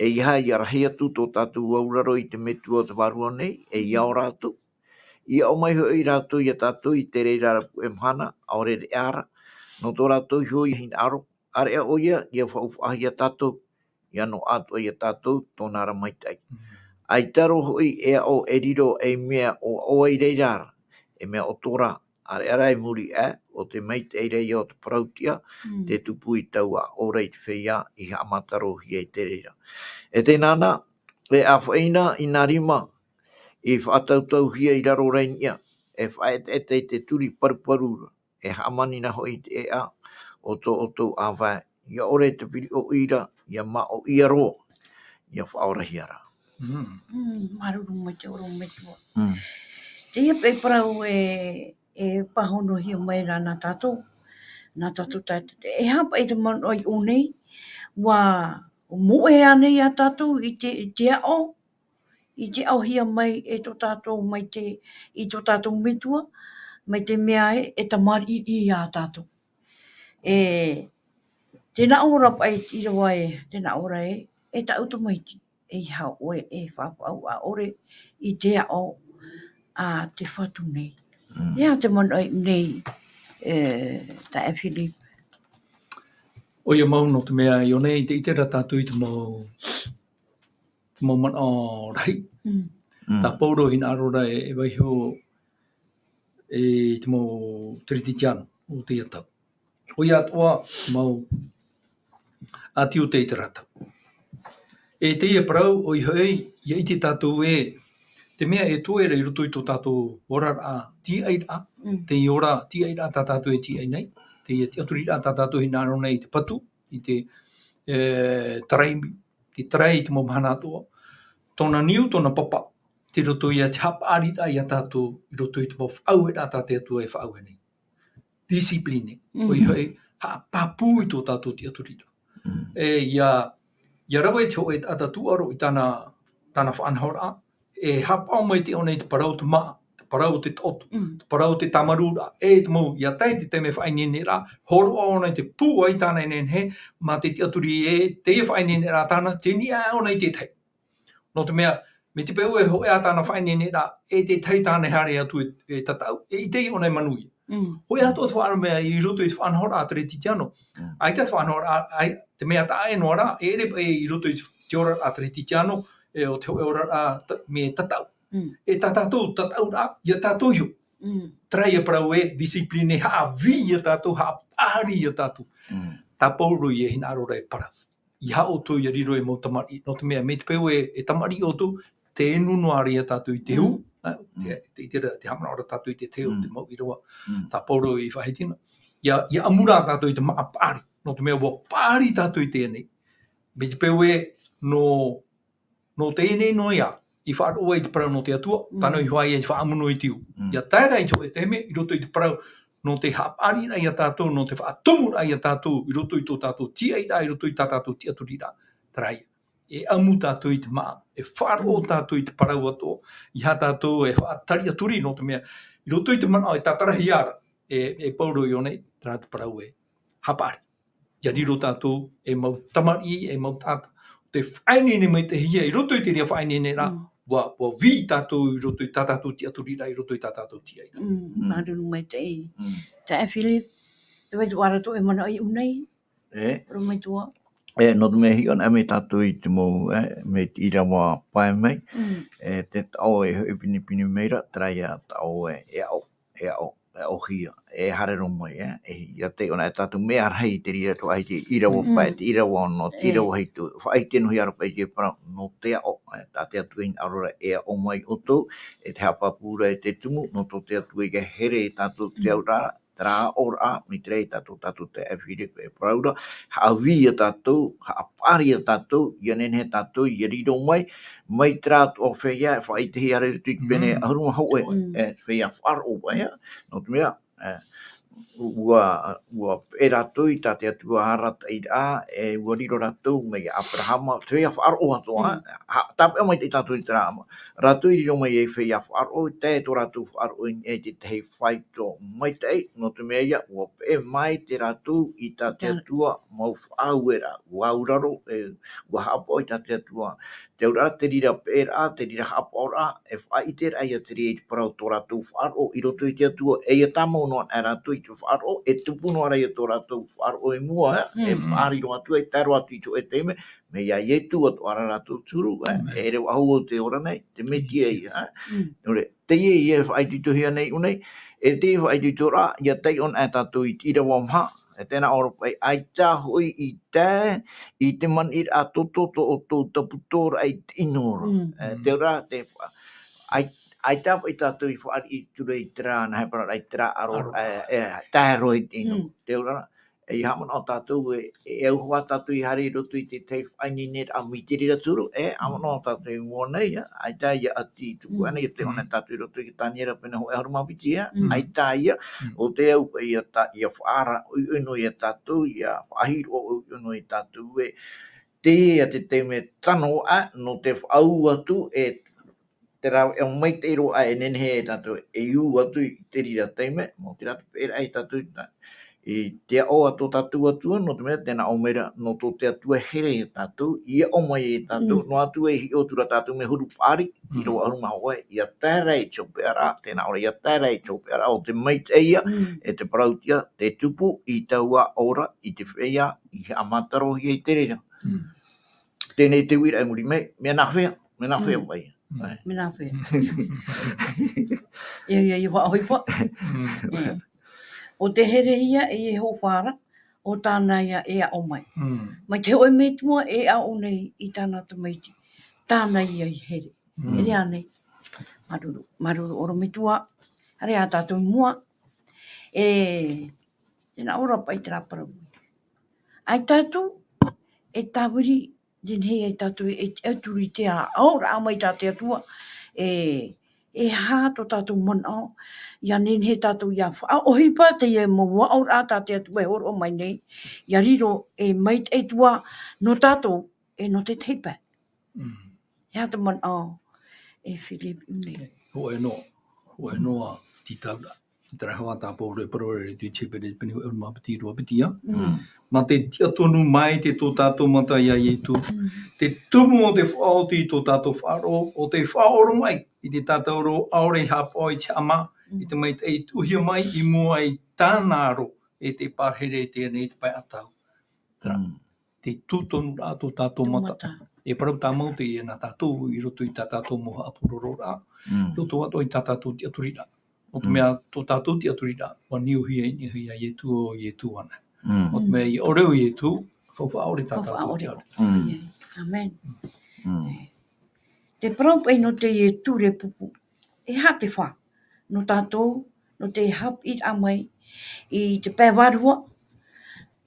e iha I arahi atu tō tātou auraro I te metua te varua nei, e I au rātou. I au mai hoi rātou I a tātou I te reira e mhana, aore re ara, no tō rātou hoi hinaaro, are e oia I a whauwhahi a tātou, I ano Atua I a tātou, tōna Varua Maitai. Ai taro hoi e o e riro e mea o oai reirara, e mea o tōra, are ara e muri o te meite e rei o te parautia, te tupu I taua o rei te whia I hamataro hi e te reira. E te nana, e a whaina I nā rima, I whaatautau hia I raro reinia, e whaet te turi paruparura, e hamani na hoi te e a, o tō awai, I ore te piri o ira, I ma o ia roa, I a whaorahia ra. Maruru mai te oro mai tua. Te ia pe parau e pahono hi o mai rā nā tātou. Nā tātou tātou. E hapa e te manu ai o nei. Wa moe anei a tātou I te ao. I te ao hia mai e tō tātou mai te I tō tātou metua. Mai te mea e tamari I a tātou. Tēnā ora pai I rawa tēnā ora e ta automaiti. E hao oe e whapau a ore I te ao a te whatu nei. Ia te mana nei ta e Philip. O ia mau no te mea I o nei, te itera tātou I te mau mana o rai. Tā pauro hinaaro rai e waiho e te mau tiritiano o te atau. O ia Atua mau ati o te iterata. E te ia parau o I hoi, ia I te tātou te mea e tō ere I roto I tō tātou ora a tiairaa, te I ora tiairaa tā tātou e tiai nei, te aturi rā tā tātou hinaaro nei te patu, I te taraimi, te tarai te mamahana atua, tōna niu, tōna papa, te roto I a te hapari rā I a tātou, I roto I te mau whaau e rā tā te atua e whaau e nei. Discipline, o I hoi, papu I tō tātou te aturi rā. Ia rawa te hoe ata tuaro I tāna whaanhora, e hapau mai te onei te parau te maa, te parau te toto, te parau te tamarura, e te mau, ia tai te te me whainene rā, horoa onei te pū ai tāna enen he, ma te aturi te whainene rā tāna, te nia onei te tei. No te mea, me te peu e hoe a tāna whainene rā, e te tei tāna hare atu e tatau, e te onei manui. Hoi atu atu whaara mea I roto I te whaanhora a te reti tiano. Ai te whaanhora, te mea ta e noa rā, e ere I roto I te ora a te reti tiano, e o te ora rā me tatau. E tātou rā, ia tātou hiu. Trai e parau e discipline haavi ia tātou, haapari ia tātou. Tā pauro I e hinaaro rei para. I hao tō ia riro e mau tamari. No te mea, me te peu e tamari o tō, te enunuari ia tātou I te hu. Te hamana ora tātou I te teo, te mau I roa. Tā pauro I whahetina. Ia amura tātou I te maa pāri. No te mea, wa pāri tātou I tēnei. Me te peu e no tēnei no ia. I whaaro I te parau no te atua, tāna I hoai e whaamuno I tiu. Ia taira I tō e teme, I roto I te parau no te hapari rai a tātou, no te whaatumu rai a tātou, I roto I tō tātou tiai rai, I roto I tātou ti aturi rā. Tarai. E amu tātou I te maa, e whaaro tātou I te parau ato, I ha tātou e whaatari aturi no te mea, I roto I te mana e tātarahi ara, e pauro I onei, tā te parau e hapari. Ia riro tātou e mau tamari, e mau tātou, te whainene mai te hia, I roto I te rea whainene rā, wa vi tātou I roto I tātou ti aturi rā, I roto I tātou ti ai. Maruru mai te i. Ta e Philip, te wai tu arato e mana ai unei. Ro mai tua. No te mea hion ame tātou I te mau, me te Irava pai mai, te tau e hoi pini meira, trai a tau e ao, ohia e harero mai ia te ona tatu mea rei te ria to ai te Irava pai te Irava no te Irava hitu whai te nuhi ara pai te Parau no te o te atu in arora e o mai oto e te hapapura e te tumu no to te atu e ke here e tatu te aurara tra ora mi tre tatu te FVDL e Parau haawiia tatu haaparia tatu ia nene tatu ia rido mai tra o whea whai te hiare tu pene arunga hau e whea wharo ya no te mea ua e ratu i tate atua harata i a e ua riro ratu mai Abrahama whea wharo atoa tape mai te tatu i trama ratu i riro mai e whea wharo te to ratu wharo e te hei whaito mai te no te mea ia ua e mai te ratu i tate atua mau whauera ua uraro ua hapo i tate atua te ura te rira pera te rira hapora e whai te rai te rei Parau tō ratu wharo i roto i te atua e ia tamau no e ratu i te wharo e tupuno ara i tō ratu wharo e mua e whaari ro atu e taro atu i tō e teime me ia e tu atu ara ratu turu e reo ahu o te ora nei te MESIA i teie i e whai tutuhia nei unei e te whai tutura ia tei on e tatu i Irava mha e tēnā ora pai ai tā hui i te man i a toto to o tō taputora ai inora te ora te ai tā pai tatu i whaari i ture i tera na hepara ai tera aro tāro i ino te ora e haman o tatu e au hoa tatu i hari rotu i te tei whaini net a mitiri da turu haman o tatu i mua nei ai tā ia ati tuku ana i te ona tatu i rotu i taniera pena ho e harumapiti ai tā ia o te au pa ia whaara uino i tatu ia whahiro o uino i tatu te te teime tano no te whau atu te rau e mai te iro a e nenhe e tatu e iu atu i te rira teime mo te ratu pera ai tatu i te o atu tatu atua no te mea tēnā o mera no tō te atua here e tatu ia o mai e tatu no atu e hi o tura tatu me huru pāri i roa arunga hoa ia tērei tōpeara tēnā ora ia tērei tōpeara o te mai te ia e te parautia te tupu i taua ora i te whea i amataro hi e te rira tēnei te wira e muri mea nahwea pai Mina whea. Ia whaoi wha. O te here ia e ho whara, o tāna ia e a o mai. Mai te oi me tua e a o nei i tāna ta maiti. Tāna ia i here. E rea nei. Maruru oro me tua. Hare a tātou mua. Tēnā ora pai te rapara. Ai tātou e tāwiri din hei ai tātou e turi te a aura a mai tātou atua. E hāto tātou mana ia nin he tātou ia wha. O hipa te e maua aura a tātou atua e horo mai nei. Ia riro e mai te tua no tātou e no te teipa. E hāto mana e Philip nei. Ho e noa ti taura. Te rahawa tā pōre parore tui tepere pini o urma piti roa pitia. Ma te tia tonu mai te tō tātou matai ai tu. Te tumu o te whao ti tō tātou wharo o te whaoro mai. I te tātou ro aore hapa i te ama. I te mai te tuhia mai i mua i tānaro e te pārhere tēnei te pai atau. Te tūtonu rā tō tātou mata. E parau tā mauti e nā tātou i roto i tā tātou moha apuroro rā. Roto ato i tā tātou ti aturira. O te mea tō tātou ti aturira, wa niuhia i e tu o i e tu ana. O te mea i oreo i e tu, whauwha aore tā tātou ti aturira. Amen. Te parau pai no te e tu re pupu, e ha te wha, no tātou, no te haapiiraa amai, i te pē Varua,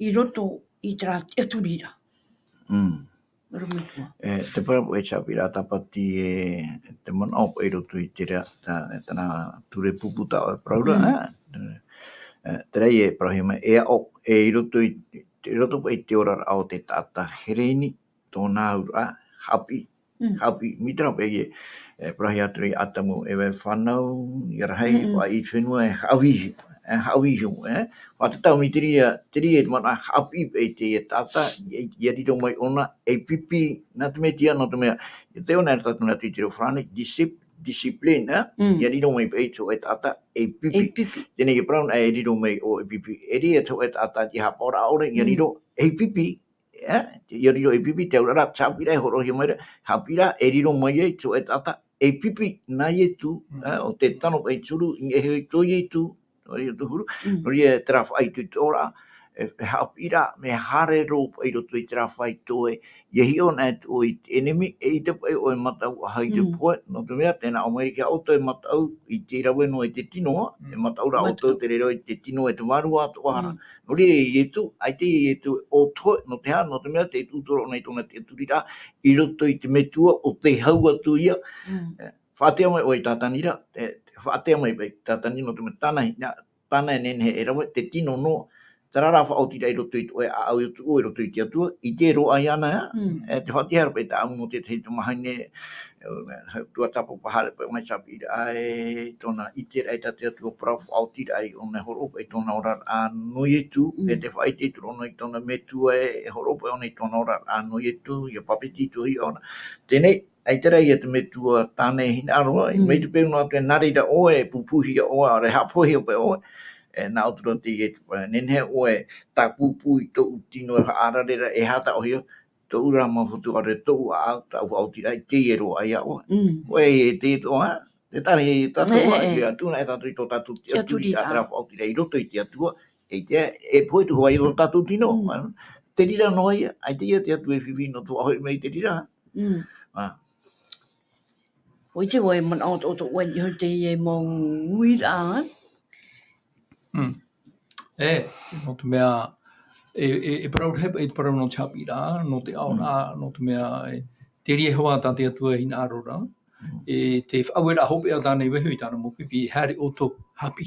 i roto i te rā aturira. Te parau e chapira tapati te mana o e roto i te rea tana ture pupu ta o praura te rei e parahima e i roto i te ora au te tata hereini tōna ura hapi mitra pe e prahi atu i atamu e wai whanau i rahei wa i whenua e hauihu wa te tau mi te ria mana hapi e te tata i riro mai ona e pipi na te metia no te mea te ona e tatu na te tiro whrane discipline i riro mai pe to e tata e pipi tēnei ke praun e riro mai o e pipi e ria to e tata i hapora ore i riro e pipi i riro e pipi te ura chapira e horoahia mai haapiiraa e riro mai e to e tata e pipi na i tu o te tano pe turu i e hei toi e tu Nori tu huru. Nori e tra whai tu tora. Haapiiraa me hare ropa i roto i tra whai toe. Ia hi ona e tu i enemi e te pai o e matau a hai te poe. No te mea tēnā o mai ki auto e matau i te Irava no e te tinoa. E matau ra auto te rero i te tino e te Varua atoahara. Nori e ietu, ai te ietu o toe no te hana. No te mea te tūtoro nei tona te turira i roto i te metua o te hau atu ia. Whaatea mai o i tātanira. Whaatea mai pai tātani no te mea tāna e nene e rawa te tino no. Tarara whaotira i roto i toe a au i tu o i roto i te atua. I te horoahia ana te whaatihara pai ta au no te te mahane tuatapapa hare pai o mai haapiiraa e tona i te rei ta te atua Parau whaotira ai o nei horopa i tona ora a noi e tu. E te whai te turono i tona metua e horopa o nei tona ora a noi e tu. Ia papiti tu hi ona. Tēnei, ai te rei e te metua tāne hinaaro. Mei te pēu no atu e narira oe pupuhia oe a re hapohia pai oe. E nā utura te i e nenhe oe tā pupu i tō tino e haararera e hata o hia tō ura mafutu are tō a au tā uautira i teie roahia oe. Oe e te tō ha, te tare e tātou a, i atuna e tātou i tō tātou te aturi tā tera uautira i roto i te atua, e te e poetu hoa i tō tātou tino. Te rira noa ia, ai te ia te atu e whiwhino tō ahoi mei te rira. Oi te wai man out o tō wai i te e mō uira. No te mea, e parau hepa e te parau no te haapiiraa, no te aora, no te mea, te rie hoa tā te atua hinaaro ra. E te whauera hope a tānei wehu i tāna mo pipi, haere o tō hapi,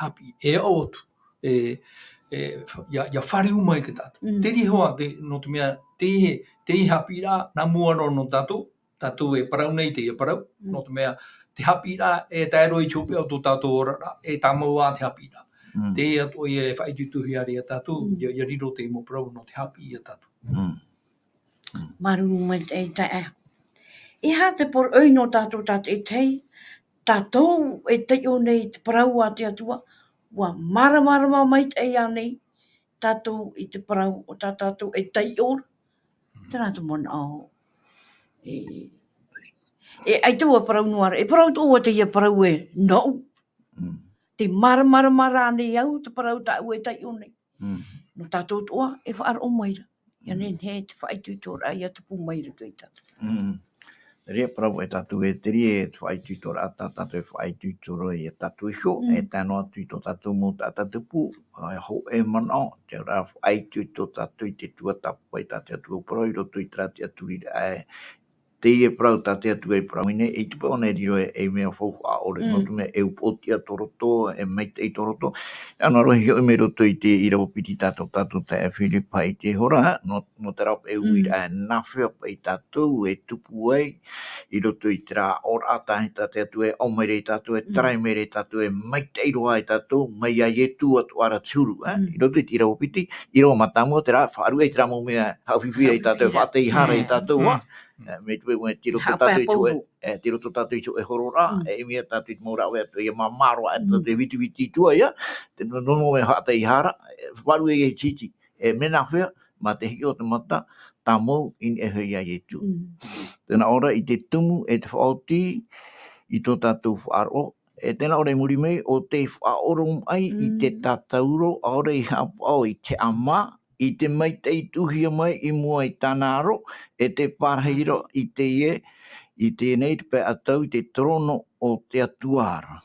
hapi, e o otu. Ia whare umai ke tātou. Te rie hoa, no te mea, te haapiiraa, nā muaro no tātou, tātou e parau nei te e parau, no te mea, te haapiiraa e taero i chope o tō tātou ora, e tā maua te haapiiraa. Te ato e whaitutuhi ari a tātou, ia riro te mo parau no te hapi i a tātou. Varua Maitai. I ha te por oi no tātou tātou e tei, tātou e tei o nei te parau a te atua, wa mara Maitai a nei, tātou i te parau o tātou e tei ora. Tēnā te mona au. E ai tau a parau nuara, e parau tō o te ia parau e no. Te mara nei au, te parau ta ue tai o nei. No tātou toa, e whaara o maira. Ia nen he te whaitu tōra ia te pū maira tu i tātou. Rea parau e tātou e te rie e te whaitu tōra a tātou e whaitu tōra i a tātou e sho, e tāno atu i tō tātou mō tātou pū. Ho e manao, te rā whaitu tō tātou i te tuatapapa i tātou atua parau i roto i tā te aturira e. Teie parau tā te atua e parau ine, e tupa ona e riro e mea whauhu a ore, no tu mea e upotia toroto, e meitei toroto. Ano rohi hoi me roto i te Irava piti tātou te e Whiripa i te hora, no te raup e uira e nawhia pa i tātou, e tupu ai, i roto i te rā ora atahi tā te atua e aumaire i tātou, e taraimere i tātou, e meitei roa i tātou, mai a ietu atu ara tūru, i roto i te Irava piti, i roa matamua te rā, whaarua i te rā maumea hauwhiwhira i tātou, whaatei hara i tātou, me tu e tiro to tatu e horora e mea tatu i mora o e mamaro a te viti tua ia te nono me hata i hara waru e titi e mena whea ma te hiki o te mata tā mou in e hui a e tu tēnā ora i te tumu e te whaoti i tō tatu whaaro e tēnā ora i muri mei o te whaorom ai i te tatauro ora i hapau i te ama i te maitei tuhia mai i mua i tānaro, e te parahira i teie, i tēnei te pe atau i te trono o te atuara.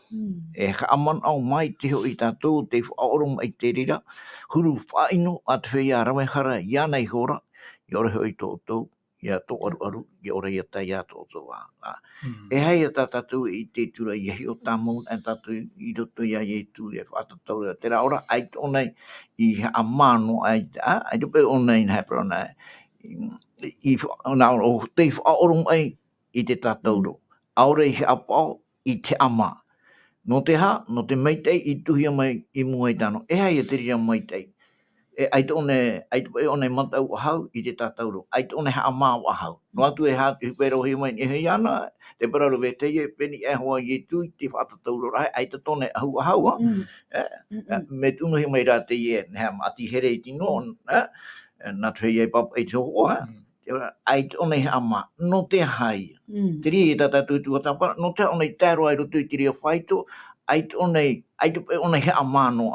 E haaman au mai te ho i tātou, te whaorom ai te rira, huru whaino a te whea rawe hara i anei hora, i ora hoi tōtou, i a tō aru, i ora i a tai a tōtou a. E hei a tātou i te tura i hi o tā moun, e tātou i roto i a i tu, e whātatau rea. Tērā ora, ai tō nei i a māno, ai tupe o nei na hepera nei, o te whaorom ai i te tātauro. Aore i a pao i te ama. No te ha, no te meitei i tuhia mai i mua i tāno. E hei a te ria meitei. Ai te one matau ahau i te tātauro. Ai te one haa māu ahau. No atu e haa te hupero hi mai ni hei ana, te pararo ve teie peni e hoa i tu i te whātatauro rai. Ai te tone ahau. Me tuno hi mai rā teie, nea ati here i tino, nā tu hei papa i te hoa. Ai te one haa mā, no te hai. Te ri i tātātou tuatapapa, no te one tēro ai roto i te ria whaito, ai te pe ona he amano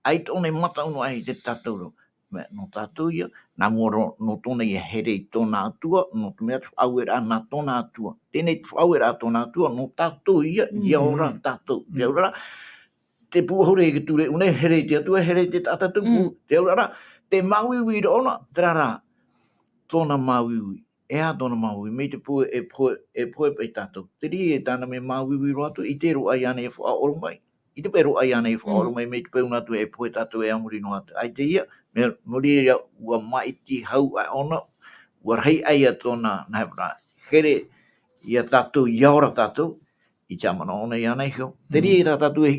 ai te ona mata uno ai te tatou me no tatou ia na moro no tona ia here tona atua no te mea au era na tona atua tēnei au era tona atua no tatou ia ia ora tatou ia ora te puhore ke ture une here te atua here te tatou pu te ora te mawiwi ona trara tona mawiwi e a tona mawiwi me te pu e pu pe tatou te ri e tana me mawiwi roto i te ro ai ane e fa o mai i te pero ai ane e fa o mai me te pe una tu e pu tatou e amuri no atu ai te ia me mori ia ua mai ti hau a ona ua rei ai a tona na hebra here ia tatou ia ora tatou i te amana ona i ana hio. Te ri e tatou e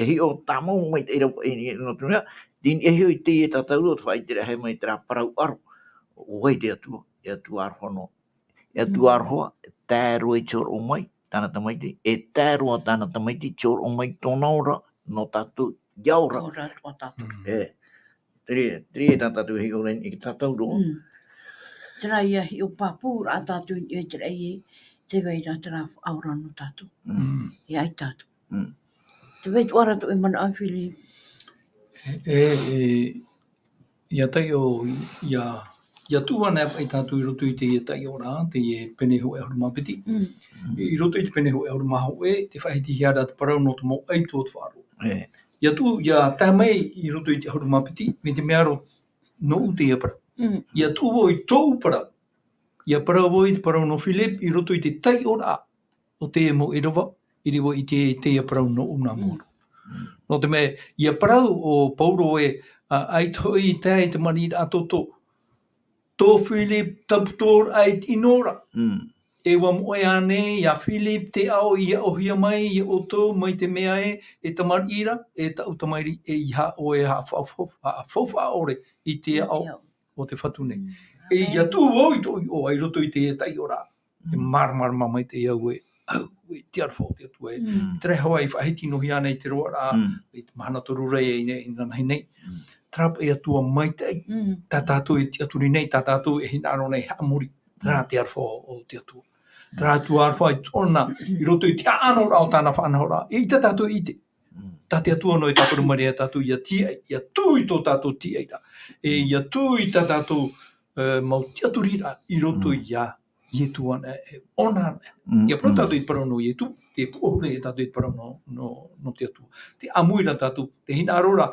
hio tamau mai te ira no tu mea, din e hio i te e tatou o te whai te rehe mai te rā parau aro. O wai te atua, e atua arho no. E atua arhoa, e tēro e chor o mai, tāna tamaiti, e tēroa tāna tamaiti, chor o mai tōna ora, no tatou ia ora. Ora tuatapapa. Te ri e tatou hio ren i tatou roa. Tera ia hi o papura a tātou i te rei te weira te rā aura no tātou. I ai tātou. Te wei tuara tu e mana au whili. Ia tai o ia tuana ai tātou i roto i te ia tai o rā, te ie pene ho e horo mapiti. I roto i te pene ho e horo maho e, te whahiti hiara te parau no te mo aitu o te whāro. Ia tāmei i roto i te horo mapiti, me te mearo no u te ia parau. Ia tuo i tōu parau. Ia parau o i te parau no Philip i roto i te tai o rā, o te mo Irava, i riwo i te ia parau no una moro. No te me, ia parau o Paulo e ai toi tai te mani a toto. Tō Philip taputor ai tinora. E wa moe ane, ia Philip te ao ia ohia mai, ia oto mai te mea e tamarira, e tau tamairi e iha o e hawhawha ore i te ao o te whatu nei. E ia tū oi toi o ai roto i te e tai ora. E marmar mai te iau e te arwhau te atu e. Te rei hawa i whahiti nohi ana i te roa rā, i te mahana toru rei i nanahi nei. Trap e atua Maitai, tā tātou e te aturi nei, tā tātou e hinaaro nei hamuri, rā te arwhau o te atua. Rā tu arwhau i tōna, i roto i te ano rā o tāna whanau rā, e i tā tātou i te. Tā te atua no i tāpura maria tātou ia tiai, ia tū i tō tātou tiai rā. E ia tū i tā tātou mau te aturi rā, i roto i a ietu ana, ona ana. Ia pro tātou i parau no ietu, te puore e tātou i parau no te atua. Te amuira tātou, te hinaaro rā,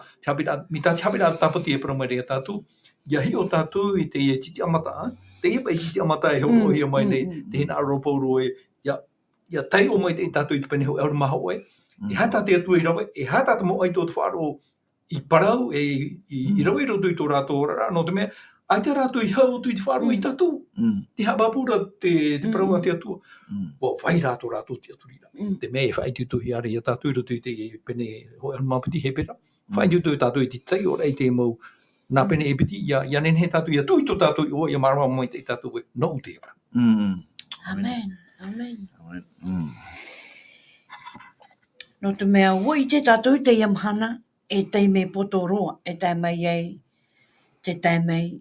mita te hapira tapati e parau maria tātou, ia hi o tātou i te ie titi amata, te ie pai titi amata e horoahia mai nei, te hinaaro pauro e, ia tai o mai te tātou i te pene hau maha oe, e hata te atua i rawe, e hata te mo aito te whaaro i parau, i rawe roto i tō rātou ora rā, no te mea, ai te rātou i hau tu i te whaaro i tātou. Te hapapura te parau a te atua. Wa vai rātou te aturi rā. Te mea e whai tuhi are i a tātou i roto i te pene hoi anu mapiti hepera. Whai tuhi tātou i te tai ora i te mau nā pene e piti, ia nen he tātou, ia tui tō tātou i oa, ia marawa mai te tātou e no te hepera. Amen. No te mea woi te tātou te iamhana, e tei me potoroa, e tai mai ei, te tai mai.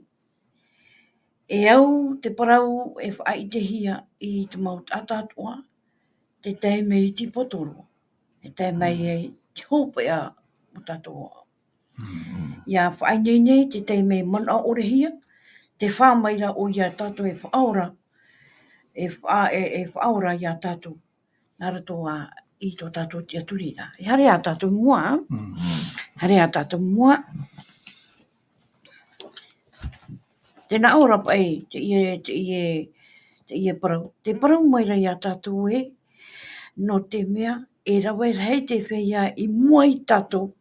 E au te parau e whai te hia i te mau tātātua, te tai mai ti potoroa, e tai mai ei te hope a o tātua. Ia whai nei te tai mai mana orehia, te whāmaira o ia tātou e whaora, e whaora ia tātou. Nara toa i tō tātou te aturira. E hare a tātou mua. Hare a tātou mua. Tēnā ora pai, te ie parau. Te parau maira ia tātou e, no te mea, e rawe rei te whea i mua i tātou,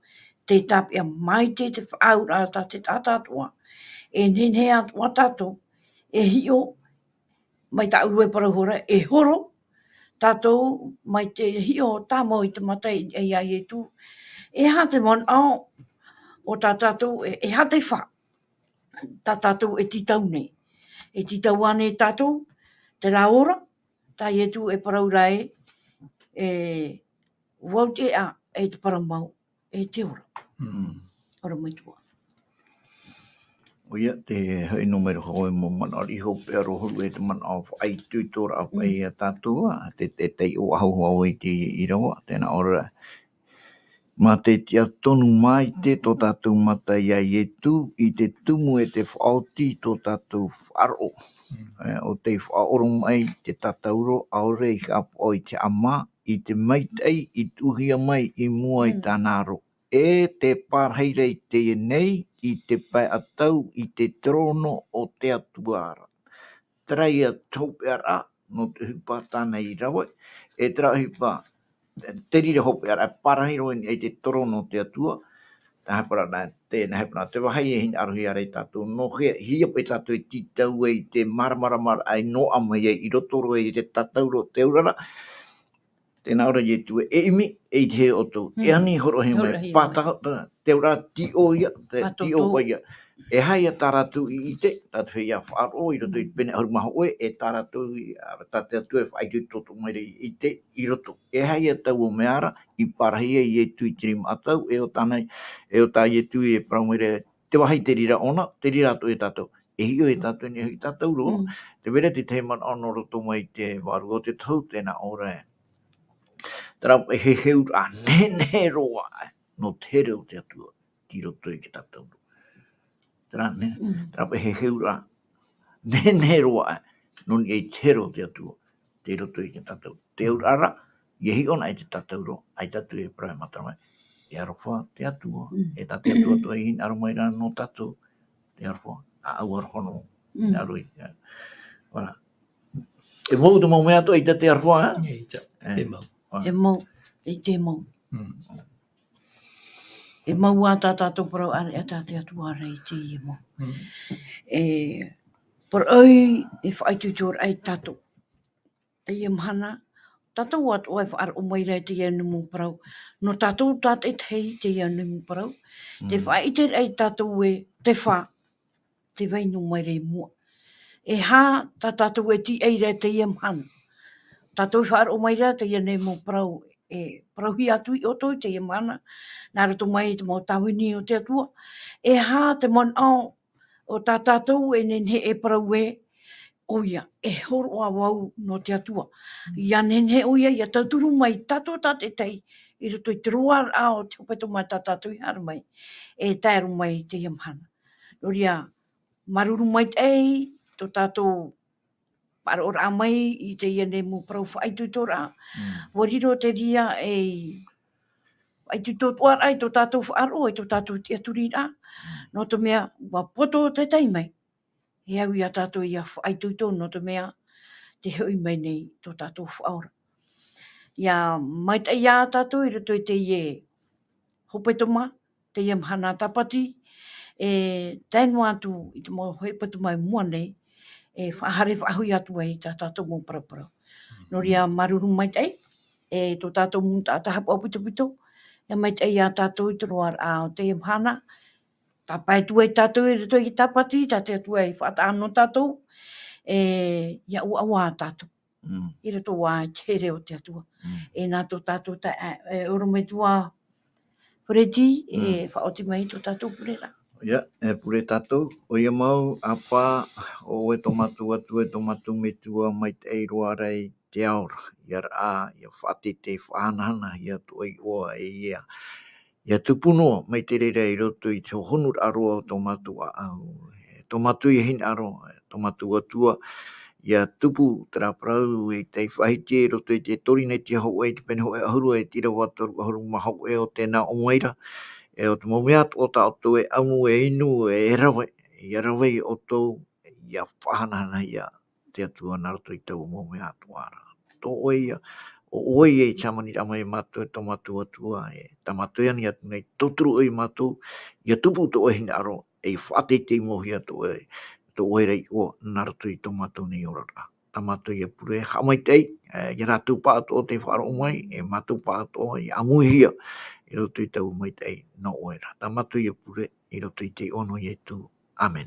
te tāpia mai te whaura tā te tātātua. E nene atua tātou, e hio, mai tā urue parau hora, e horo, tātou mai te hio tāmo i te matai e ai e tū. E ha te mon au o tā tātou, e ha te wha. Tā tātou e titau nei. E titau ane tātou, te rā ora, tā i e tū e parau rai, e wau te a, e te parau mau, e te ora. Ora mai tua. O ia te hei numero hoi mo mana i hope aro huru e te mana o ai tūtora a pai a tātua, te tei o ahu hau i te Irava, tēnā ora Ma te tia tonu mai te tō tātou matai ai e tū, I te tumu e te whaoti tō tātou wharo. O te whaoro mai te tatauro, aore I ka po I te ama, I te maitai, I tuhia mai I mua I tānaro. E te pārheira I te nei, I te pai atau, I te trono o te atuara. Traia tōpera, no te hupa tāna I rawa, e tra hupa, te rira hopera, parahiro I te trono te atua, ta hapara na te wahai e hina arohi arei tātou, no hia pe tātou I titau e te maramara ai no ama I rotoro e te tatauro te urara, tēnā ora I tue e imi e te he o tō, e ani horoahia mai, pātaka, te ura ti o ia, ti o ia, e hai a tāratu I te, tātou hei a whaaro, I roto I pene aru maha oe, e tāratu tātou atu e whaitu toto mai I te, I roto. E hai a tau o meara, I parahia I e tui tiri mātau, e o tānei, e o tā I e tui e parau mere, te wahai te rira ona, te rira ato e tātou. E hio e tātou ni hui tātou ro, te wera te teiman ono roto mai te waru o te tau tēnā ora e. Tara e he heu a nene roa, no te reo te atua, ki roto I ki tātou. Tara e he heura nene roa no ni e tero te atua te roto I ki tātou. Te urara, I hi ona I te tātou ro, ai tātou e prae matamai. E arofa te atua, e tā te atua tua I hin aromaira no tātou, te arofa, a au arohono, hin aroi. Wala. E mou te mau mea to I te arofa, Te mau. E mau, I te mau. E mau a tā tātou parau are a tā te atua rei te I mau. E por oi e whaitu tōr ai tātou. Te I mhana, tātou at oai whaar o mai rei te I anumu parau. No tātou tāt e tei te I anumu parau. Te whaiter ai tātou e te wha, te wainu mai rei mua. E hā tā tātou e ti eire te I mhana. Tātou whaar o mai rei te I anumu parau. E parau hi atu I oto te I mhana. Nā rato mai te mau tawini o te atua. E hā te mon au o tā tātou e nenhe e parau e oia, e horo a wau no te atua. Ia nenhe oia, ia tauturu mai tātou tāte tei, I roto I te roa a o te hepetoma tā tātou I hara mai, e tāru mai te iamhana. Noria, maruru mai tei, tō tātou parora mai I te iane mu parau whaitu tō rā. Wariro te ria e ai tu tō ai tō tātou whaaro, ai tō tātou te aturi rā. No te mea, wa poto te tei mai. E au ia tātou ia ai tu tō, no te mea, te hui mai nei tō tātou whaora. Ia mai te ia tātou I roto I te ie hopetoma, te ie mhana tapati, e tēnu atu I te mo hopetoma I mua nei, e whahare whahui atu ai tā tātou mō parapara. No ria maruru mai tei, e tō tātou mō tātahapu au pito, e mai te ia tātou I te roar a o te mhana, tā pai tu e tātou I roto I tapati, tā te atu e whaatano tātou, ia ua ua tātou. I roto wā te reo te atua. E nā tō tātou ta e oro mai tua Fredi, e whaoti mai tō tātou purera. Ia, e pure tātou, o ia mau, apa, o e tomatu atu e tomatu me tua mai te eiroa rei te aora. Ia rā, ia whati te whanahana, ia tu ai oa e ia. Ia tupunoa mai te reira I roto I te honur aroa o tomatu a au. Tomatu I hinaaro, tomatu atua, ia tupu tera parau I te whahiti e roto I te torine te hau e te pene hau e ahuru e tira watoru ahuru mahau e o tēnā o moira. E o te momea o ta o tō e amu e inu e rawe, I rawe I o tō, ia whahanahana ia te atua naroto I tau momea tuara. Tō oe ia, o oe e chamani rama e mātou e tomatu atua, e tamatu ani atu nei toturu e mātou, ia tupu tō oe hinaaro, e whate te mohia tō oe rei o naroto I tomatu nei orara. Tamatu ia pure, hamai tei, ia rātou pāto o te wharo mai, e mātou pāto I amuhia, I roto I tau mai tei no oera. Tamatu ia pure, I roto I te ono I e tu. Amen.